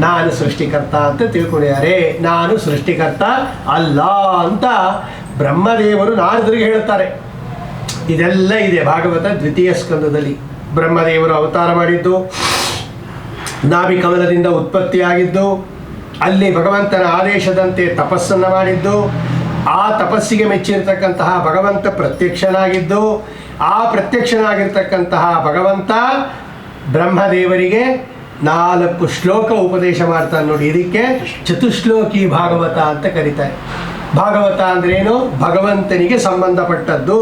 ನಾನು ಸೃಷ್ಟಿಕರ್ತ ಅಂತ ತಿಳ್ಕೊಂಡಿದ್ದಾರೆ. ನಾನು ಸೃಷ್ಟಿಕರ್ತ ಅಲ್ಲ ಅಂತ ಬ್ರಹ್ಮದೇವರು ನಾರದರಿಗೆ ಹೇಳ್ತಾರೆ. ಇದೆಲ್ಲ ಇದೆ ಭಾಗವತ ದ್ವಿತೀಯ ಸ್ಕಂದದಲ್ಲಿ. ಬ್ರಹ್ಮದೇವರು ಅವತಾರ ಮಾಡಿದ್ದು, ನಾಭಿ ಕಮಲದಿಂದ ಉತ್ಪತ್ತಿಯಾಗಿದ್ದು, ಅಲ್ಲಿ ಭಗವಂತನ ಆದೇಶದಂತೆ ತಪಸ್ಸನ್ನು ಮಾಡಿದ್ದು, ಆ ತಪಸ್ಸಿಗೆ ಮೆಚ್ಚಿರ್ತಕ್ಕಂತಹ ಭಗವಂತ ಪ್ರತ್ಯಕ್ಷನಾಗಿದ್ದು, ಆ ಪ್ರತ್ಯಕ್ಷನಾಗಿರ್ತಕ್ಕಂತಹ ಭಗವಂತ ಬ್ರಹ್ಮದೇವರಿಗೆ 4 ಶ್ಲೋಕ ಉಪದೇಶ ಮಾಡ್ತಾನೆ ನೋಡಿ. ಇದಕ್ಕೆ ಚತುಶ್ಲೋಕಿ ಭಾಗವತ ಅಂತ ಕರೀತಾರೆ. ಭಾಗವತ ಅಂದ್ರೇನು? ಭಗವಂತನಿಗೆ ಸಂಬಂಧಪಟ್ಟದ್ದು,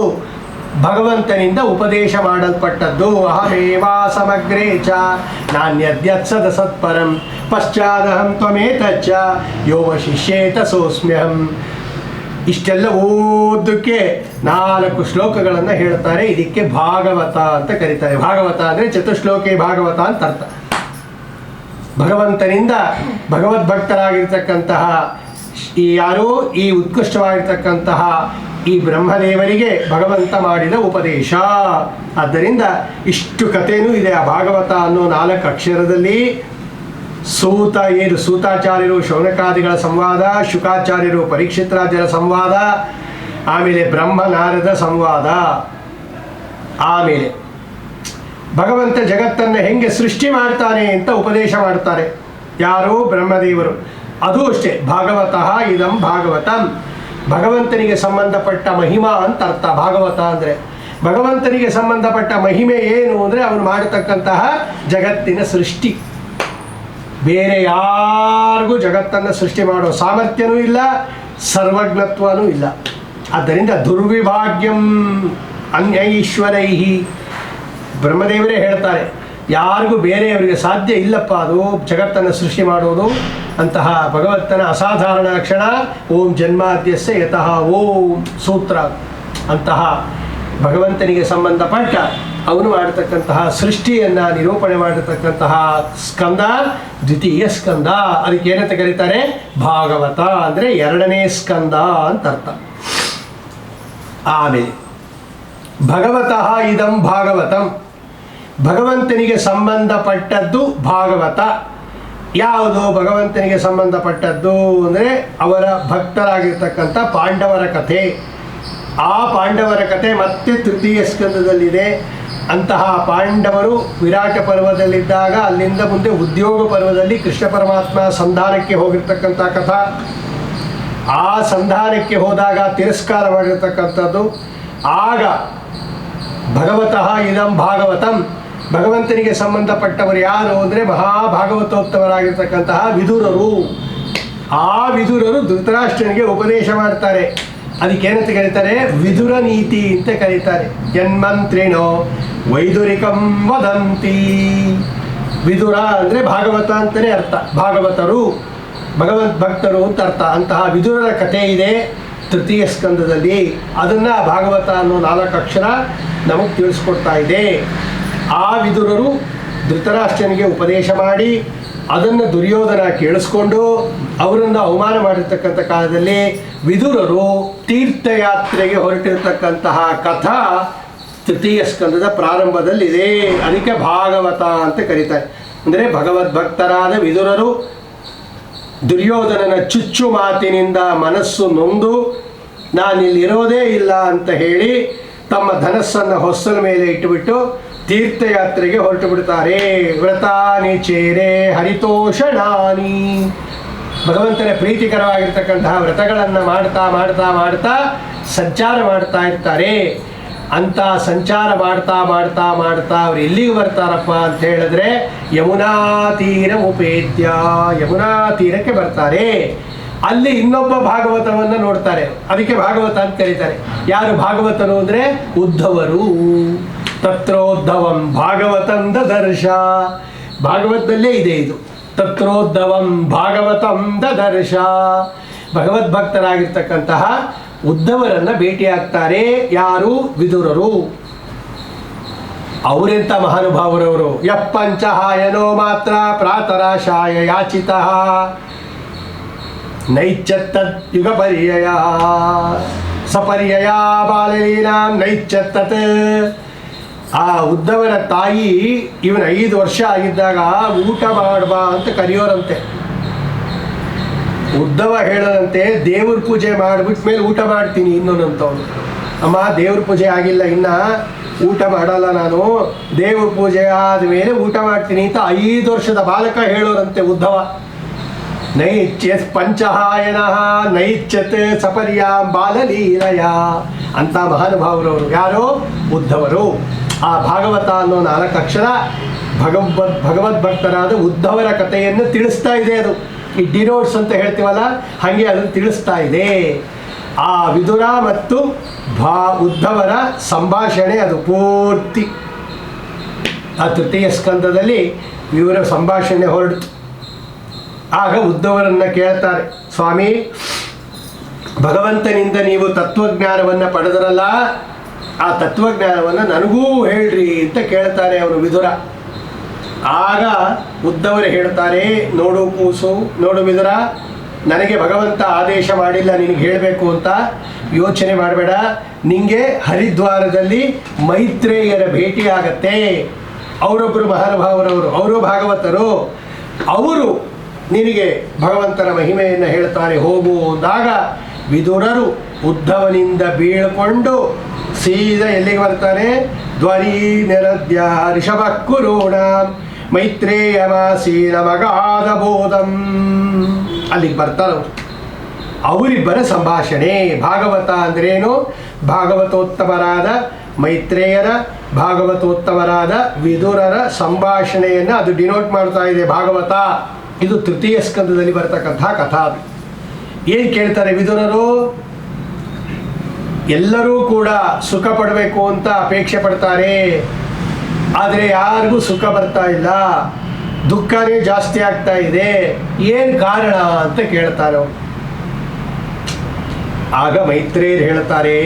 ಭಗವಂತನಿಂದ ಉಪದೇಶ ಮಾಡಲ್ಪಟ್ಟದ್ದು. ಅಹಮೇವಾ ಸಮಗ್ರೇ ಚ ನಾನ್ಯದ್ಯತ್ಸದ ಸತ್ಪರಂ ಪಶ್ಚಾದಹಂ ತ್ವಮೇತಚ್ಚ ಯೋವ ಶಿಷ್ಯೇತ ಸೋಸ್ಮ್ಯಹಂ. ಇಷ್ಟೆಲ್ಲ ಓದಕ್ಕೆ 4 ಶ್ಲೋಕಗಳನ್ನು ಹೇಳ್ತಾರೆ. ಇದಕ್ಕೆ ಭಾಗವತ ಅಂತ ಕರೀತಾರೆ. ಭಾಗವತ ಅಂದರೆ ಚತುಶ್ಲೋಕಿ ಭಾಗವತ ಅಂತ ಅರ್ಥ. ಭಗವಂತನಿಂದ ಭಗವದ್ಭಕ್ತರಾಗಿರ್ತಕ್ಕಂತಹ ಈ ಉತ್ಕೃಷ್ಟವಾಗಿರ್ತಕ್ಕಂತಹ ಈ ಬ್ರಹ್ಮದೇವರಿಗೆ ಭಗವಂತ ಮಾಡಿದ ಉಪದೇಶ. ಆದ್ದರಿಂದ ಇಷ್ಟು ಕಥೆನೂ ಇದೆ ಆ ಭಾಗವತ ಅನ್ನೋ 4 ಅಕ್ಷರದಲ್ಲಿ. ಸೂತಾಚಾರ್ಯರು ಶೌನಕಾದಿಗಳ ಸಂವಾದ, ಶುಕಾಚಾರ್ಯರು ಪರೀಕ್ಷಿತರಾಜರ ಸಂವಾದ, ಆಮೇಲೆ ಬ್ರಹ್ಮನಾರದ ಸಂವಾದ, ಆಮೇಲೆ ಭಗವಂತ ಜಗತ್ತನ್ನು ಹೆಂಗೆ ಸೃಷ್ಟಿ ಮಾಡ್ತಾನೆ ಅಂತ ಉಪದೇಶ ಮಾಡ್ತಾರೆ. ಯಾರು? ಬ್ರಹ್ಮದೇವರು. ಅದು ಅಷ್ಟೇ, ಭಾಗವತಃ ಇದಂ ಭಾಗವತಂ. ಭಗವಂತನಿಗೆ ಸಂಬಂಧಪಟ್ಟ ಮಹಿಮಾ ಅಂತ ಅರ್ಥ. ಭಾಗವತ ಅಂದರೆ ಭಗವಂತನಿಗೆ ಸಂಬಂಧಪಟ್ಟ ಮಹಿಮೆ ಏನು ಅಂದರೆ ಅವನು ಮಾಡತಕ್ಕಂತಹ ಜಗತ್ತಿನ ಸೃಷ್ಟಿ. ಬೇರೆ ಯಾರಿಗೂ ಜಗತ್ತನ್ನು ಸೃಷ್ಟಿ ಮಾಡೋ ಸಾಮರ್ಥ್ಯನೂ ಇಲ್ಲ, ಸರ್ವಜ್ಞತ್ವನೂ ಇಲ್ಲ. ಆದ್ದರಿಂದ ದುರ್ವಿಭಾಗ್ಯಂ ಅನ್ಯೈಶ್ವರೈಹಿ. ಬ್ರಹ್ಮದೇವರೇ ಹೇಳ್ತಾರೆ, ಯಾರಿಗೂ ಬೇರೆಯವರಿಗೆ ಸಾಧ್ಯ ಇಲ್ಲಪ್ಪ ಅದು ಜಗತ್ತನ್ನು ಸೃಷ್ಟಿ ಮಾಡೋದು. ಅಂತಹ ಭಗವಂತನ ಅಸಾಧಾರಣ ಲಕ್ಷಣ ಓಂ ಜನ್ಮಾದ್ಯಸ್ಯ ಯತಃ ಓಂ ಸೂತ್ರ. ಅಂತಹ ಭಗವಂತನಿಗೆ ಸಂಬಂಧಪಟ್ಟ ಅವನು ಮಾಡತಕ್ಕಂತಹ ಸೃಷ್ಟಿಯನ್ನು ನಿರೂಪಣೆ ಮಾಡತಕ್ಕಂತಹ ಸ್ಕಂದ ದ್ವಿತೀಯ ಸ್ಕಂದ. ಅದಕ್ಕೆ ಏನಂತ ಕರೀತಾರೆ? ಭಾಗವತ ಅಂದರೆ 2ನೇ ಸ್ಕಂದ ಅಂತ ಅರ್ಥ. ಆಮೇಲೆ ಭಗವತಃ ಇದಂ ಭಾಗವತಂ. ಭಗವಂತನಿಗೆ ಸಂಬಂಧಪಟ್ಟದ್ದು ಭಾಗವತ. ಯಾವುದು ಭಗವಂತನಿಗೆ ಸಂಬಂಧಪಟ್ಟದ್ದು ಅಂದರೆ ಅವರ ಭಕ್ತರಾಗಿರ್ತಕ್ಕಂಥ ಪಾಂಡವರ ಕಥೆ. ಆ ಪಾಂಡವರ ಕಥೆ ಮತ್ತೆ ತೃತೀಯ ಸ್ಕಂದದಲ್ಲಿದೆ. ಅಂತಹ ಪಾಂಡವರು ವಿರಾಟ ಪರ್ವದಲ್ಲಿದ್ದಾಗ ಅಲ್ಲಿಂದ ಮುಂದೆ ಉದ್ಯೋಗ ಪರ್ವದಲ್ಲಿ ಕೃಷ್ಣ ಪರಮಾತ್ಮ ಸಂಧಾನಕ್ಕೆ ಹೋಗಿರ್ತಕ್ಕಂಥ ಕಥಾ. ಆ ಸಂಧಾನಕ್ಕೆ ಹೋದಾಗ ತಿರಸ್ಕಾರ ಮಾಡಿರ್ತಕ್ಕಂಥದ್ದು. ಆಗ ಭಗವತಃ ಇದಂ ಭಾಗವತಂ. ಭಗವಂತನಿಗೆ ಸಂಬಂಧಪಟ್ಟವರು ಯಾರು ಅಂದರೆ ಮಹಾಭಾಗವತೋತ್ತಮರಾಗಿರ್ತಕ್ಕಂತಹ ವಿದುರರು. ಆ ವಿದುರರು ಧೃತರಾಷ್ಟ್ರನಿಗೆ ಉಪದೇಶ ಮಾಡ್ತಾರೆ. ಅದಕ್ಕೇನಂತ ಕರೀತಾರೆ? ವಿದುರ ನೀತಿ ಅಂತ ಕರೀತಾರೆ. ಯನ್ಮಂತ್ರಿಣೋ ವೈದುರಿಕಂ ವದಂತಿ. ವಿದುರ ಅಂದರೆ ಭಾಗವತ ಅಂತಲೇ ಅರ್ಥ. ಭಾಗವತರು ಭಗವದ್ ಭಕ್ತರು ಅಂತ ಅರ್ಥ. ಅಂತಹ ವಿದುರರ ಕಥೆ ಇದೆ ತೃತೀಯ ಸ್ಕಂದದಲ್ಲಿ. ಅದನ್ನು ಭಾಗವತ ಅನ್ನೋ 4 ಅಕ್ಷರ ನಮಗೆ ತಿಳಿಸ್ಕೊಡ್ತಾ ಇದೆ. ಆ ವಿದುರರು ಧೃತರಾಷ್ಟ್ರನಿಗೆ ಉಪದೇಶ ಮಾಡಿ ಅದನ್ನು ದುರ್ಯೋಧನ ಕೇಳಿಸ್ಕೊಂಡು ಅವರನ್ನು ಅವಮಾನ ಮಾಡಿರ್ತಕ್ಕಂಥ ಕಾಲದಲ್ಲಿ ವಿದುರರು ತೀರ್ಥಯಾತ್ರೆಗೆ ಹೊರಟಿರ್ತಕ್ಕಂತಹ ಕಥಾ ತೃತೀಯ ಸ್ಕಂದದ ಪ್ರಾರಂಭದಲ್ಲಿದೆ. ಅದಕ್ಕೆ ಭಾಗವತ ಅಂತ ಕರೀತಾರೆ. ಅಂದರೆ ಭಗವದ್ಭಕ್ತರಾದ ವಿದುರರು ದುರ್ಯೋಧನನ ಚುಚ್ಚು ಮಾತಿನಿಂದ ಮನಸ್ಸು ನೊಂದು ನಾನಿಲ್ಲಿರೋದೇ ಇಲ್ಲ ಅಂತ ಹೇಳಿ ತಮ್ಮ ಧನಸ್ಸನ್ನು ಹೊಸ್ಸಲ ಮೇಲೆ ಇಟ್ಟುಬಿಟ್ಟು ತೀರ್ಥಯಾತ್ರೆಗೆ ಹೊರಟು ಬಿಡ್ತಾರೆ. ವ್ರತಾನಿ ಚೇರೆ ಹರಿತೋಷಣಾನಿ. ಭಗವಂತನ ಪ್ರೀತಿಕರವಾಗಿರ್ತಕ್ಕಂತಹ ವ್ರತಗಳನ್ನು ಮಾಡ್ತಾ ಮಾಡ್ತಾ ಮಾಡ್ತಾ ಸಂಚಾರ ಮಾಡ್ತಾ ಇರ್ತಾರೆ. ಅಂತ ಸಂಚಾರ ಮಾಡ್ತಾ ಮಾಡ್ತಾ ಮಾಡ್ತಾ ಅವ್ರು ಎಲ್ಲಿಗೆ ಬರ್ತಾರಪ್ಪ ಅಂತ ಹೇಳಿದ್ರೆ ಯಮುನಾ ತೀರ ಉಪೇತ್ಯ. ಯಮುನಾ ತೀರಕ್ಕೆ ಬರ್ತಾರೆ. ಅಲ್ಲಿ ಇನ್ನೊಬ್ಬ ಭಾಗವತವನ್ನು ನೋಡ್ತಾರೆ. ಅದಕ್ಕೆ ಭಾಗವತ ಅಂತ ಕರೀತಾರೆ. ಯಾರು ಭಾಗವತರು ಅಂದರೆ ಉದ್ಧವರು. ತತ್ರೋದ್ಧವಂ ಭಾಗವತಂ ದದರ್ಶ. ಭಾಗವತದಲ್ಲೇ ಇದೆ ಇದು. ತತ್ರೋದ್ಧವಂ ಭಾಗವತಂ ದದರ್ಶ. ಭಗವದ್ಭಕ್ತರಾಗಿರ್ತಕ್ಕಂತಹ ಉದ್ಧವರನ್ನು ಭೇಟಿಯಾಗ್ತಾರೆ. ಯಾರು? ವಿದುರರು. ಅವರೆಂಥ ಮಹಾನುಭಾವರವರು. ಯಪ್ಪಂಚಹಾಯನೋ ಮಾತ್ರ ಪ್ರಾತರಾಶಾಯ ಯಾಚಿತಃ ನೈಚ್ಛತ್ತದ್ ಯುಗ ಪರ್ಯಯ ಸಪರ್ಯಯ ಬಾಲಲೀನಾಂ ನೈಚ್ಛತ್ತತ್. ಆ ಉದ್ಧವರ ತಾಯಿ ಇವನ 5 ವರ್ಷ ಆಗಿದ್ದಾಗ ಊಟ ಮಾಡಬಾ ಅಂತ ಕರೆಯೋರಂತೆ. ಉದ್ಧವ ಹೇಳದಂತೆ ದೇವ್ರ ಪೂಜೆ ಮಾಡಿಬಿಟ್ಟ ಮೇಲೆ ಊಟ ಮಾಡ್ತೀನಿ ಇನ್ನೊಂದಂತವನು. ಅಮ್ಮ ದೇವ್ರ ಪೂಜೆ ಆಗಿಲ್ಲ ಇನ್ನ, ಊಟ ಮಾಡಲ್ಲ ನಾನು, ದೇವ್ರ ಪೂಜೆ ಆದಮೇಲೆ ಊಟ ಮಾಡ್ತೀನಿ ಅಂತ 5 ವರ್ಷದ ಬಾಲಕ ಹೇಳೋರಂತೆ ಉದ್ಧವ. ನೈಚ್ಯ ಪಂಚಹಾಯನ ನೈಚ್ಯತ್ ಸಪರ್ಯಾಂ ಬಾಲಲೀಲಯ ಅಂತ ಮಹಾನುಭಾವರವರು. ಯಾರೋ ಉದ್ಧವರು. ಆ ಭಾಗವತ ಅನ್ನೋ 4 ಅಕ್ಷರ ಭಗವದ್ಭಕ್ತರಾದ ಉದ್ಧವರ ಕಥೆಯನ್ನು ತಿಳಿಸ್ತಾ ಇದೆ. ಅದು ಈ ಡಿನೋಟ್ಸ್ ಅಂತ ಹೇಳ್ತೀವಲ್ಲ, ಹಾಗೆ ಅದನ್ನು ತಿಳಿಸ್ತಾ ಇದೆ. ಆ ವಿದುರ ಮತ್ತು ಉದ್ಧವರ ಸಂಭಾಷಣೆ ಅದು ಪೂರ್ತಿ ಆ ತೃತೀಯ ಸ್ಕಂದದಲ್ಲಿ ಇವರ ಸಂಭಾಷಣೆ ಹೊರಡ್ತು. ಆಗ ಉದ್ಧವರನ್ನು ಕೇಳ್ತಾರೆ, ಸ್ವಾಮಿ ಭಗವಂತನಿಂದ ನೀವು ತತ್ವಜ್ಞಾನವನ್ನು ಪಡೆದರಲ್ಲ, ಆ ತತ್ವಜ್ಞಾನವನ್ನು ನನಗೂ ಹೇಳ್ರಿ ಅಂತ ಕೇಳ್ತಾರೆ ಅವರು ವಿದುರ. ಆಗ ಉದ್ಧವರು ಹೇಳ್ತಾರೆ, ನೋಡು ಕೂಸು, ನೋಡು ವಿದುರ, ನನಗೆ ಭಗವಂತ ಆದೇಶ ಮಾಡಿಲ್ಲ ನಿನಗೆ ಹೇಳಬೇಕು ಅಂತ, ಯೋಚನೆ ಮಾಡಬೇಡ. ನಿಂಗೆ ಹರಿದ್ವಾರದಲ್ಲಿ ಮೈತ್ರೇಯರ ಭೇಟಿ ಆಗತ್ತೆ. ಅವರೊಬ್ಬರು ಮಹಾನುಭಾವರವರು, ಅವರು ಭಾಗವತರು, ಅವರು ನಿನಗೆ ಭಗವಂತನ ಮಹಿಮೆಯನ್ನು ಹೇಳ್ತಾರೆ, ಹೋಗು ಅಂದಾಗ ವಿದುರರು ಉದ್ಧವನಿಂದ ಬೀಳ್ಕೊಂಡು ಸೀದಾ ಎಲ್ಲಿಗೆ ಬರ್ತಾರೆ? ಧ್ವನಿ ನಿರದ್ಯ ಋಷಭ ಕುರುಣ ಮೈತ್ರೇಯ ಮಾಸೀನ ಮಗಾದ ಬೋಧಂ, ಅಲ್ಲಿಗೆ ಬರ್ತಾರೆ ಅವರು. ಅವರಿಬ್ಬರ ಸಂಭಾಷಣೆ. ಭಾಗವತ ಅಂದ್ರೇನು? ಭಾಗವತೋತ್ತಮರಾದ ಮೈತ್ರೇಯರ, ಭಾಗವತೋತ್ತಮರಾದ ವಿದುರರ ಸಂಭಾಷಣೆಯನ್ನು ಅದು ಡಿನೋಟ್ ಮಾಡ್ತಾ ಇದೆ ಭಾಗವತ. ಇದು ತೃತೀಯ ಸ್ಕಂದದಲ್ಲಿ ಬರ್ತಕ್ಕಂಥ ಕಥಾ. ಏನು ಕೇಳ್ತಾರೆ ವಿದುರರು? ಎಲ್ಲರೂ ಕೂಡ ಸುಖ ಪಡಬೇಕು ಅಂತ ಅಪೇಕ್ಷೆ ಪಡ್ತಾರೆ, ಆದರೆ ಯಾರಿಗೂ ಸುಖ ಬರ್ತಾ ಇಲ್ಲ, ದುಃಖನೇ ಜಾಸ್ತಿ ಆಗ್ತಾ ಇದೆ, ಏನು ಕಾರಣ ಅಂತ ಕೇಳ್ತಾರೆ ಅವರು. ಆಗ ಮೈತ್ರೇಯರು ಹೇಳ್ತಾರೆ,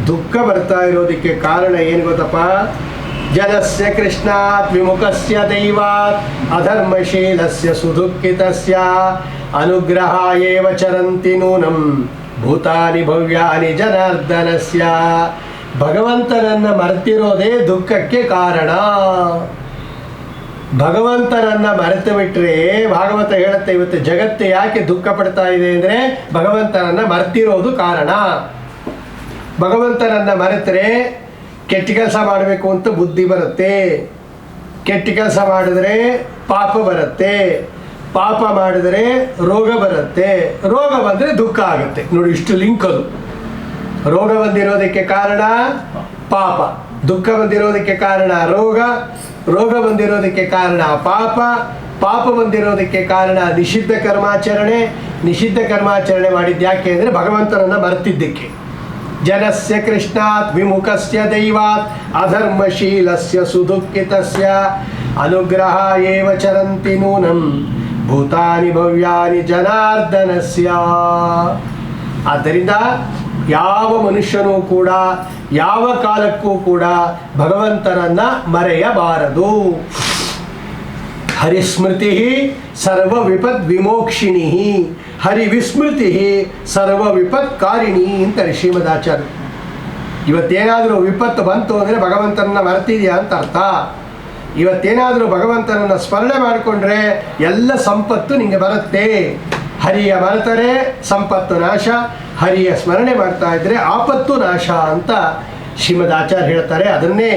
ದುಃಖ ಬರ್ತಾ ಇರೋದಕ್ಕೆ ಕಾರಣ ಏನು ಗೊತ್ತಪ್ಪ? ಜನಸ್ಯ ಕೃಷ್ಣಾತ್ ವಿಮುಖಸ್ಯ ದೈವಾತ್ ಅಧರ್ಮಶೀಲಸ್ಯ ಸುದುಃಖಿತಸ್ಯ ಅನುಗ್ರಹಾಯೇವ ಚರಂತಿ ನೂನಂ ಭೂತಾನಿ ಭವ್ಯಾನಿ ಜನಾರ್ದನಸ್ಯ. ಭಗವಂತನನ್ನು ಮರೆತಿರೋದೇ ದುಃಖಕ್ಕೆ ಕಾರಣ. ಭಗವಂತನನ್ನು ಮರೆತು ಬಿಟ್ಟರೆ, ಭಾಗವತ ಹೇಳುತ್ತೆ ಇವತ್ತು ಜಗತ್ತು ಯಾಕೆ ದುಃಖ ಪಡ್ತಾ ಇದೆ ಅಂದರೆ ಭಗವಂತನನ್ನು ಮರೆತಿರೋದು ಕಾರಣ. ಭಗವಂತನನ್ನು ಮರೆತರೆ ಕೆಟ್ಟ ಕೆಲಸ ಮಾಡಬೇಕು ಅಂತ ಬುದ್ಧಿ ಬರುತ್ತೆ, ಕೆಟ್ಟ ಕೆಲಸ ಮಾಡಿದ್ರೆ ಪಾಪ ಬರುತ್ತೆ, ಪಾಪ ಮಾಡಿದರೆ ರೋಗ ಬರುತ್ತೆ, ರೋಗ ಬಂದರೆ ದುಃಖ ಆಗುತ್ತೆ. ನೋಡಿ, ಇಷ್ಟು ಲಿಂಕ್ ಅದು. ರೋಗ ಬಂದಿರೋದಕ್ಕೆ ಕಾರಣ ಪಾಪ, ದುಃಖ ಬಂದಿರೋದಕ್ಕೆ ಕಾರಣ ರೋಗ, ರೋಗ ಬಂದಿರೋದಕ್ಕೆ ಕಾರಣ ಪಾಪ, ಪಾಪ ಬಂದಿರೋದಕ್ಕೆ ಕಾರಣ ನಿಷಿದ್ಧ ಕರ್ಮಾಚರಣೆ, ನಿಷಿದ್ಧ ಕರ್ಮಾಚರಣೆ ಮಾಡಿದ್ದು ಯಾಕೆ ಅಂದರೆ ಭಗವಂತನನ್ನು ಮರೆತಿದ್ದಕ್ಕೆ. ಜನಸ್ಯ ಕೃಷ್ಣಾತ್ ವಿಮುಖಸ್ಯ ದೈವಾತ್ ಅಧರ್ಮಶೀಲಸ್ಯ ಸುದುಃಖಿತಸ್ಯ ಅನುಗ್ರಹ ಏವ ಚರಂತಿ ನೂನಂ ಭೂತಾನಿ ಭವ್ಯಾನಿ ಜನಾರ್ದನಸ್ಯ. ಆದ್ದರಿಂದ ಯಾವ ಮನುಷ್ಯನೂ ಕೂಡ ಯಾವ ಕಾಲಕ್ಕೂ ಕೂಡ ಭಗವಂತನನ್ನು ಮರೆಯಬಾರದು. ಹರಿಸ್ಮೃತಿ ಸರ್ವ ವಿಪತ್ ವಿಮೋಕ್ಷಿಣಿ, ಹರಿ ವಿಸ್ಮೃತಿ ಸರ್ವ ವಿಪತ್ಕಾರಿಣಿ ಅಂತಾರೆ ಶ್ರೀಮದಾಚಾರ್ಯ. ಇವತ್ತೇನಾದರೂ ವಿಪತ್ತು ಬಂತು ಅಂದರೆ ಭಗವಂತನನ್ನು ಮರೆತಿದೆಯಾ ಅಂತ ಅರ್ಥ. ಇವತ್ತೇನಾದರೂ ಭಗವಂತನನ್ನು ಸ್ಮರಣೆ ಮಾಡಿಕೊಂಡ್ರೆ ಎಲ್ಲ ಸಂಪತ್ತು ನಿಮಗೆ ಬರುತ್ತೆ. ಹರಿಯ ಮರೆತರೆ ಸಂಪತ್ತು ನಾಶ, ಹರಿಯ ಸ್ಮರಣೆ ಮಾಡ್ತಾ ಇದ್ದರೆ ಆಪತ್ತು ನಾಶ ಅಂತ ಶ್ರೀಮದಾಚಾರ್ಯ ಹೇಳ್ತಾರೆ. ಅದನ್ನೇ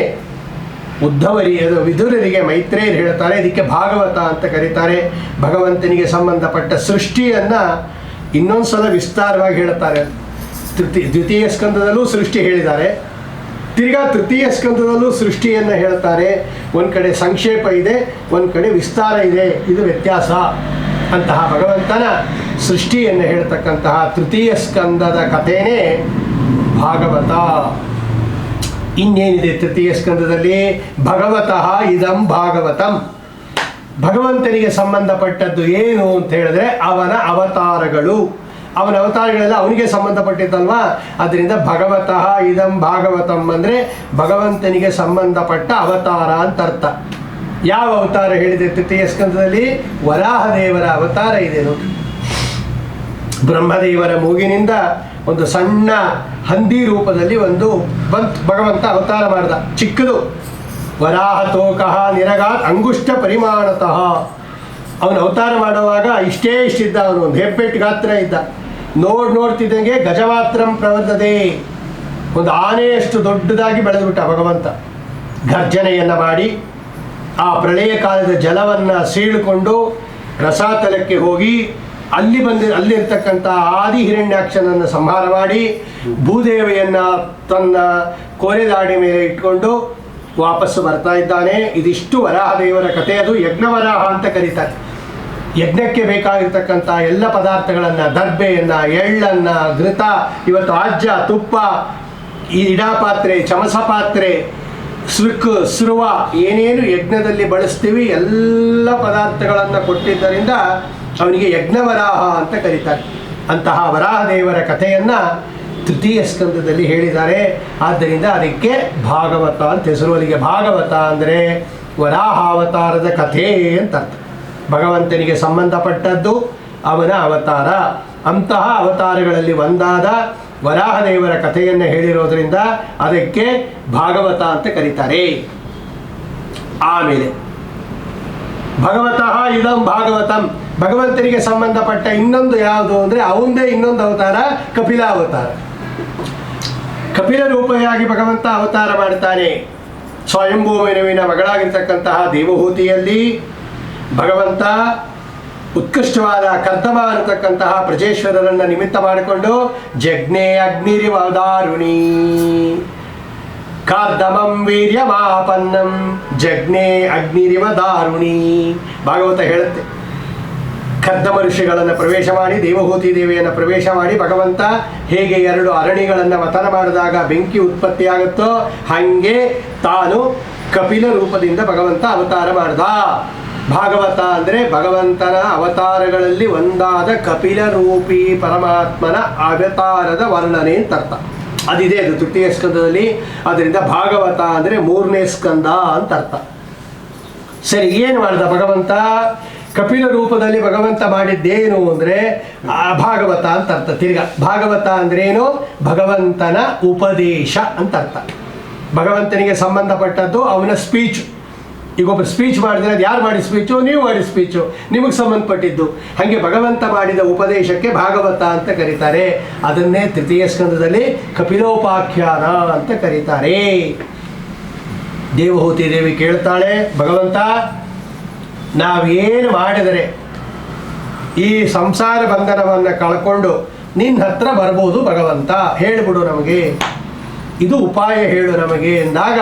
ವಿದುರರಿಗೆ ಮೈತ್ರೇಯರು ಹೇಳ್ತಾರೆ. ಇದಕ್ಕೆ ಭಾಗವತ ಅಂತ ಕರೀತಾರೆ. ಭಗವಂತನಿಗೆ ಸಂಬಂಧಪಟ್ಟ ಸೃಷ್ಟಿಯನ್ನು ಇನ್ನೊಂದು ಸಲ ವಿಸ್ತಾರವಾಗಿ ಹೇಳ್ತಾರೆ. ದ್ವಿತೀಯ ಸ್ಕಂದದಲ್ಲೂ ಸೃಷ್ಟಿ ಹೇಳಿದ್ದಾರೆ, ತಿರ್ಗಾ ತೃತೀಯ ಸ್ಕಂದದಲ್ಲೂ ಸೃಷ್ಟಿಯನ್ನು ಹೇಳ್ತಾರೆ. ಒಂದು ಕಡೆ ಸಂಕ್ಷೇಪ ಇದೆ, ಒಂದು ಕಡೆ ವಿಸ್ತಾರ ಇದೆ. ಇದು ವ್ಯತ್ಯಾಸ. ಅಂತಹ ಭಗವಂತನ ಸೃಷ್ಟಿಯನ್ನು ಹೇಳ್ತಕ್ಕಂತಹ ತೃತೀಯ ಸ್ಕಂದದ ಕಥೆನೇ ಭಾಗವತ. ಇನ್ನೇನಿದೆ ತೃತೀಯ ಸ್ಕಂದದಲ್ಲಿ? ಭಗವತಃ ಇದಂ ಭಾಗವತಂ. ಭಗವಂತನಿಗೆ ಸಂಬಂಧಪಟ್ಟದ್ದು ಏನು ಅಂತ ಹೇಳಿದ್ರೆ ಅವನ ಅವತಾರಗಳು. ಅವನ ಅವತಾರಗಳೆಲ್ಲ ಅವನಿಗೆ ಸಂಬಂಧಪಟ್ಟಿದ್ದಲ್ವಾ, ಅದರಿಂದ ಭಗವತಃ ಇದಂ ಭಾಗವತಂ ಅಂದರೆ ಭಗವಂತನಿಗೆ ಸಂಬಂಧಪಟ್ಟ ಅವತಾರ ಅಂತ ಅರ್ಥ. ಯಾವ ಅವತಾರ ಹೇಳಿದೆ ತೃತೀಯ ಸ್ಕಂದದಲ್ಲಿ? ವರಾಹದೇವರ ಅವತಾರ ಇದೆ ನೋಡಿ. ಬ್ರಹ್ಮದೇವರ ಮೂಗಿನಿಂದ ಒಂದು ಸಣ್ಣ ಹಂದಿ ರೂಪದಲ್ಲಿ ಒಂದು ಭಗವಂತ ಅವತಾರ ಮಾಡಿದ, ಚಿಕ್ಕದು. ವರಾಹ ತೋಕಃ ನಿರಗಾತ್ ಅಂಗುಷ್ಟ ಪರಿಮಾಣತಃ. ಅವನು ಅವತಾರ ಮಾಡುವಾಗ ಇಷ್ಟಿದ್ದ, ಅವನು ಒಂದು ಹೆಬ್ಬೆಟ್ಟು ಗಾತ್ರ ಇದ್ದ. ನೋಡ್ತಿದ್ದಂಗೆ ಗಜಮಾತ್ರಂ ಪ್ರವರ್ಧದೆ, ಒಂದು ಆನೆಯಷ್ಟು ದೊಡ್ಡದಾಗಿ ಬೆಳೆದುಬಿಟ್ಟ ಭಗವಂತ. ಗರ್ಜನೆಯನ್ನು ಮಾಡಿ ಆ ಪ್ರಳಯ ಕಾಲದ ಜಲವನ್ನು ಸೀಳಿಕೊಂಡು ರಸಾತಲಕ್ಕೆ ಹೋಗಿ ಅಲ್ಲಿರ್ತಕ್ಕಂಥ ಆದಿ ಹಿರಣ್ಯಾಕ್ಷನನ್ನು ಸಂಹಾರ ಮಾಡಿ ಭೂದೇವಿಯನ್ನು ತನ್ನ ಕೋರೆದಾಡಿ ಮೇಲೆ ಇಟ್ಕೊಂಡು ವಾಪಸ್ಸು ಬರ್ತಾ ಇದ್ದಾನೆ. ಇದಿಷ್ಟು ವರಾಹದೇವರ ಕಥೆ. ಅದು ಯಜ್ಞವರಾಹ ಅಂತ ಕರೀತಾರೆ. ಯಜ್ಞಕ್ಕೆ ಬೇಕಾಗಿರ್ತಕ್ಕಂಥ ಎಲ್ಲ ಪದಾರ್ಥಗಳನ್ನು, ದರ್ಬೆಯನ್ನು, ಎಳ್ಳನ್ನು, ಘೃತ, ಇವತ್ತು ಆಜ್ಯ, ತುಪ್ಪ, ಈ ಇಡಾಪಾತ್ರೆ, ಚಮಸ ಪಾತ್ರೆ, ಸ್ರುವ ಏನೇನು ಯಜ್ಞದಲ್ಲಿ ಬಳಸ್ತೀವಿ ಎಲ್ಲ ಪದಾರ್ಥಗಳನ್ನು ಕೊಟ್ಟಿದ್ದರಿಂದ ಅವನಿಗೆ ಯಜ್ಞವರಾಹ ಅಂತ ಕರೀತಾರೆ. ಅಂತಹ ವರಾಹದೇವರ ಕಥೆಯನ್ನು ತೃತೀಯ ಸ್ಕಂದದಲ್ಲಿ ಹೇಳಿದ್ದಾರೆ. ಆದ್ದರಿಂದ ಅದಕ್ಕೆ ಭಾಗವತ ಅಂತ ಹೆಸರು. ಅಲ್ಲಿಗೆ ಭಾಗವತ ಅಂದರೆ ವರಾಹಾವತಾರದ ಕಥೆ ಅಂತ ಅರ್ಥ. ಭಗವಂತನಿಗೆ ಸಂಬಂಧಪಟ್ಟದ್ದು ಅವನ ಅವತಾರ. ಅಂತಹ ಅವತಾರಗಳಲ್ಲಿ ಒಂದಾದ ವರಾಹದೇವರ ಕಥೆಯನ್ನು ಹೇಳಿರೋದ್ರಿಂದ ಅದಕ್ಕೆ ಭಾಗವತ ಅಂತ ಕರೀತಾರೆ. ಆಮೇಲೆ ಭಗವತಃ ಇದಂ ಭಾಗವತಂ, ಭಗವಂತನಿಗೆ ಸಂಬಂಧಪಟ್ಟ ಇನ್ನೊಂದು ಯಾವುದು ಅಂದರೆ ಅವಂದೇ ಇನ್ನೊಂದು ಅವತಾರ, ಕಪಿಲಾವತಾರ. ಕಪಿಲ ರೂಪಿಯಾಗಿ ಭಗವಂತ ಅವತಾರ ಮಾಡ್ತಾನೆ. ಸ್ವಯಂಭೂಮನುವಿನ ಮಗಳಾಗಿರ್ತಕ್ಕಂತಹ ದೇವಹೂತಿಯಲ್ಲಿ ಭಗವಂತ ಉತ್ಕೃಷ್ಟವಾದ ಕರ್ದಮ ಅನ್ನತಕ್ಕಂತಹ ಪ್ರಜೇಶ್ವರರನ್ನು ನಿಮಿತ್ತ ಮಾಡಿಕೊಂಡು ಜಗ್ನೇ ಅಗ್ನಿರಿವ ದಾರುಣಿ ಕಾರ್ದಮಂ ವೀರ್ಯಮಾಪನ್ನಂ ಜಗ್ನೇ ಅಗ್ನಿರಿವ ದಾರುಣಿ. ಭಾಗವತ ಹೇಳುತ್ತೆ, ಕರ್ದಮ ಋಷಿಗಳನ್ನು ಪ್ರವೇಶ ಮಾಡಿ ದೇವಹೂತಿ ದೇವಿಯನ್ನು ಪ್ರವೇಶ ಮಾಡಿ ಭಗವಂತ ಹೇಗೆ 2 ಅರಣಿಗಳನ್ನು ಮಥನ ಮಾಡಿದಾಗ ಬೆಂಕಿ ಉತ್ಪತ್ತಿಯಾಗುತ್ತೋ ಹಾಗೆ ತಾನು ಕಪಿಲ ರೂಪದಿಂದ ಭಗವಂತ ಅವತಾರ ಮಾಡ್ದ. ಭಾಗವತ ಅಂದರೆ ಭಗವಂತನ ಅವತಾರಗಳಲ್ಲಿ ಒಂದಾದ ಕಪಿಲ ರೂಪಿ ಪರಮಾತ್ಮನ ಅವತಾರದ ವರ್ಣನೆ ಅಂತ ಅರ್ಥ. ಅದಿದೆ, ಅದು ತೃತೀಯ ಸ್ಕಂದದಲ್ಲಿ. ಅದರಿಂದ ಭಾಗವತ ಅಂದರೆ 3ನೇ ಸ್ಕಂದ ಅಂತ ಅರ್ಥ. ಸರಿ, ಏನು ಮಾಡಿದ ಭಗವಂತ? ಕಪಿಲ ರೂಪದಲ್ಲಿ ಭಗವಂತ ಮಾಡಿದ್ದೇನು ಅಂದರೆ ಭಾಗವತ ಅಂತ ಅರ್ಥ. ಭಾಗವತ ಅಂದ್ರೇನು? ಭಗವಂತನ ಉಪದೇಶ ಅಂತ ಅರ್ಥ. ಭಗವಂತನಿಗೆ ಸಂಬಂಧಪಟ್ಟದ್ದು ಅವನ ಸ್ಪೀಚ್. ಈಗ ಒಬ್ಬರು ಸ್ಪೀಚ್ ಮಾಡಿದ್ರೆ ಅದು ಯಾರು ಮಾಡಿ ಸ್ಪೀಚು? ನೀವು ಮಾಡಿ ಸ್ಪೀಚು, ನಿಮಗೆ ಸಂಬಂಧಪಟ್ಟಿದ್ದು. ಹಾಗೆ ಭಗವಂತ ಮಾಡಿದ ಉಪದೇಶಕ್ಕೆ ಭಾಗವತ ಅಂತ ಕರೀತಾರೆ. ಅದನ್ನೇ ತೃತೀಯ ಸ್ಕಂದದಲ್ಲಿ ಕಪಿಲೋಪಾಖ್ಯಾನ ಅಂತ ಕರೀತಾರೆ. ದೇವಹೂತಿ ದೇವಿ ಕೇಳ್ತಾಳೆ, ಭಗವಂತ ನಾವೇನು ಮಾಡಿದರೆ ಈ ಸಂಸಾರ ಬಂಧನವನ್ನು ಕಳ್ಕೊಂಡು ನಿನ್ನ ಹತ್ರ ಬರ್ಬೋದು ಭಗವಂತ, ಹೇಳಿಬಿಡು ನಮಗೆ, ಇದು ಉಪಾಯ ಹೇಳು ನಮಗೆ ಎಂದಾಗ,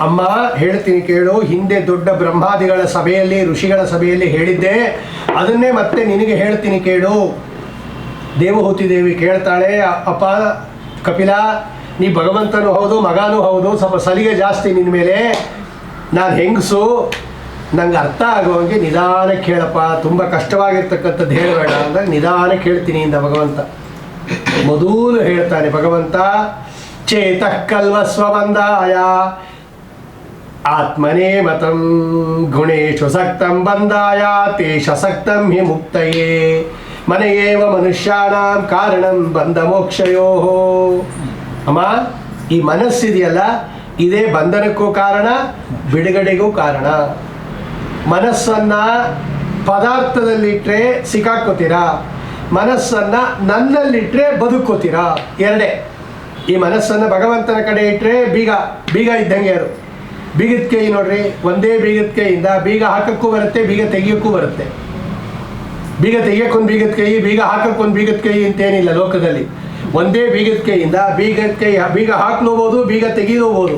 ಅಮ್ಮ ಹೇಳ್ತೀನಿ ಕೇಳು, ಹಿಂದೆ ದೊಡ್ಡ ಬ್ರಹ್ಮಾದಿಗಳ ಸಭೆಯಲ್ಲಿ, ಋಷಿಗಳ ಸಭೆಯಲ್ಲಿ ಹೇಳಿದ್ದೆ, ಅದನ್ನೇ ಮತ್ತೆ ನಿನಗೆ ಹೇಳ್ತೀನಿ ಕೇಳು. ದೇವಹೂತಿ ದೇವಿ ಕೇಳ್ತಾಳೆ, ಅಪ್ಪ ಕಪಿಲ, ನೀ ಭಗವಂತನೂ ಹೌದು ಮಗನೂ ಹೌದು, ಸ್ವಲ್ಪ ಸಲಿಗೆ ಜಾಸ್ತಿ ನಿನ್ನ ಮೇಲೆ, ನಾನು ಹೆಂಗಸು, ನಂಗೆ ಅರ್ಥ ಆಗುವಂಗೆ ನಿಧಾನಕ್ಕೆ ಹೇಳಪ್ಪ, ತುಂಬ ಕಷ್ಟವಾಗಿರ್ತಕ್ಕಂಥದ್ದು ಹೇಳಬೇಡ ಅಂದಾಗ ನಿಧಾನಕ್ಕೆ ಹೇಳ್ತೀನಿ ಇಂದ ಭಗವಂತ. ಮೊದಲು ಹೇಳ್ತಾನೆ ಭಗವಂತ, ಚೇತಃ ಕಲ್ವಸ್ವ ಬಂದಾಯ ಆತ್ಮನೇ ಮತಂ ಗುಣೇಶು ಸಕ್ತಂ ಬಂದಾಯ ತೇಷ ಸಕ್ತಂ ಹಿ ಮುಕ್ತಯೇ ಮನೆಯೇವ ಮನುಷ್ಯಾಣಂ ಕಾರಣಂ ಬಂಧ ಮೋಕ್ಷಯೋ. ಅಮ್ಮ, ಈ ಮನಸ್ಸಿದೆಯಲ್ಲ, ಇದೇ ಬಂಧನಕ್ಕೂ ಕಾರಣ, ಬಿಡುಗಡೆಗೂ ಕಾರಣ. ಮನಸ್ಸನ್ನು ಪದಾರ್ಥದಲ್ಲಿಟ್ಟರೆ ಸಿಕ್ಕಾಕ್ಕೋತೀರಾ, ಮನಸ್ಸನ್ನು ನನ್ನಲ್ಲಿಟ್ಟರೆ ಬದುಕೋತೀರಾ, ಎರಡೇ. ಈ ಮನಸ್ಸನ್ನು ಭಗವಂತನ ಕಡೆ ಇಟ್ಟರೆ ಬೀಗ ಇದ್ದಂಗೆ. ಅದು ಬೀಗದ ಕೈ ನೋಡ್ರಿ, ಒಂದೇ ಬೀಗದ ಕೈಯಿಂದ ಬೀಗ ಹಾಕಕ್ಕೂ ಬರುತ್ತೆ, ಬೀಗ ತೆಗಿಯೋಕ್ಕೂ ಬರುತ್ತೆ. ಬೀಗ ತೆಗಿಯೋಕ್ಕೊಂದು ಬೀಗದ ಕೈ, ಬೀಗ ಹಾಕಕ್ಕೊಂದು ಬೀಗದ ಕೈ ಅಂತೇನಿಲ್ಲ ಲೋಕದಲ್ಲಿ. ಒಂದೇ ಬೀಗದ ಕೈಯಿಂದ ಬೀಗ ಹಾಕ್ಲೂಬೋದು, ಬೀಗ ತೆಗಿಲೂಬೋದು.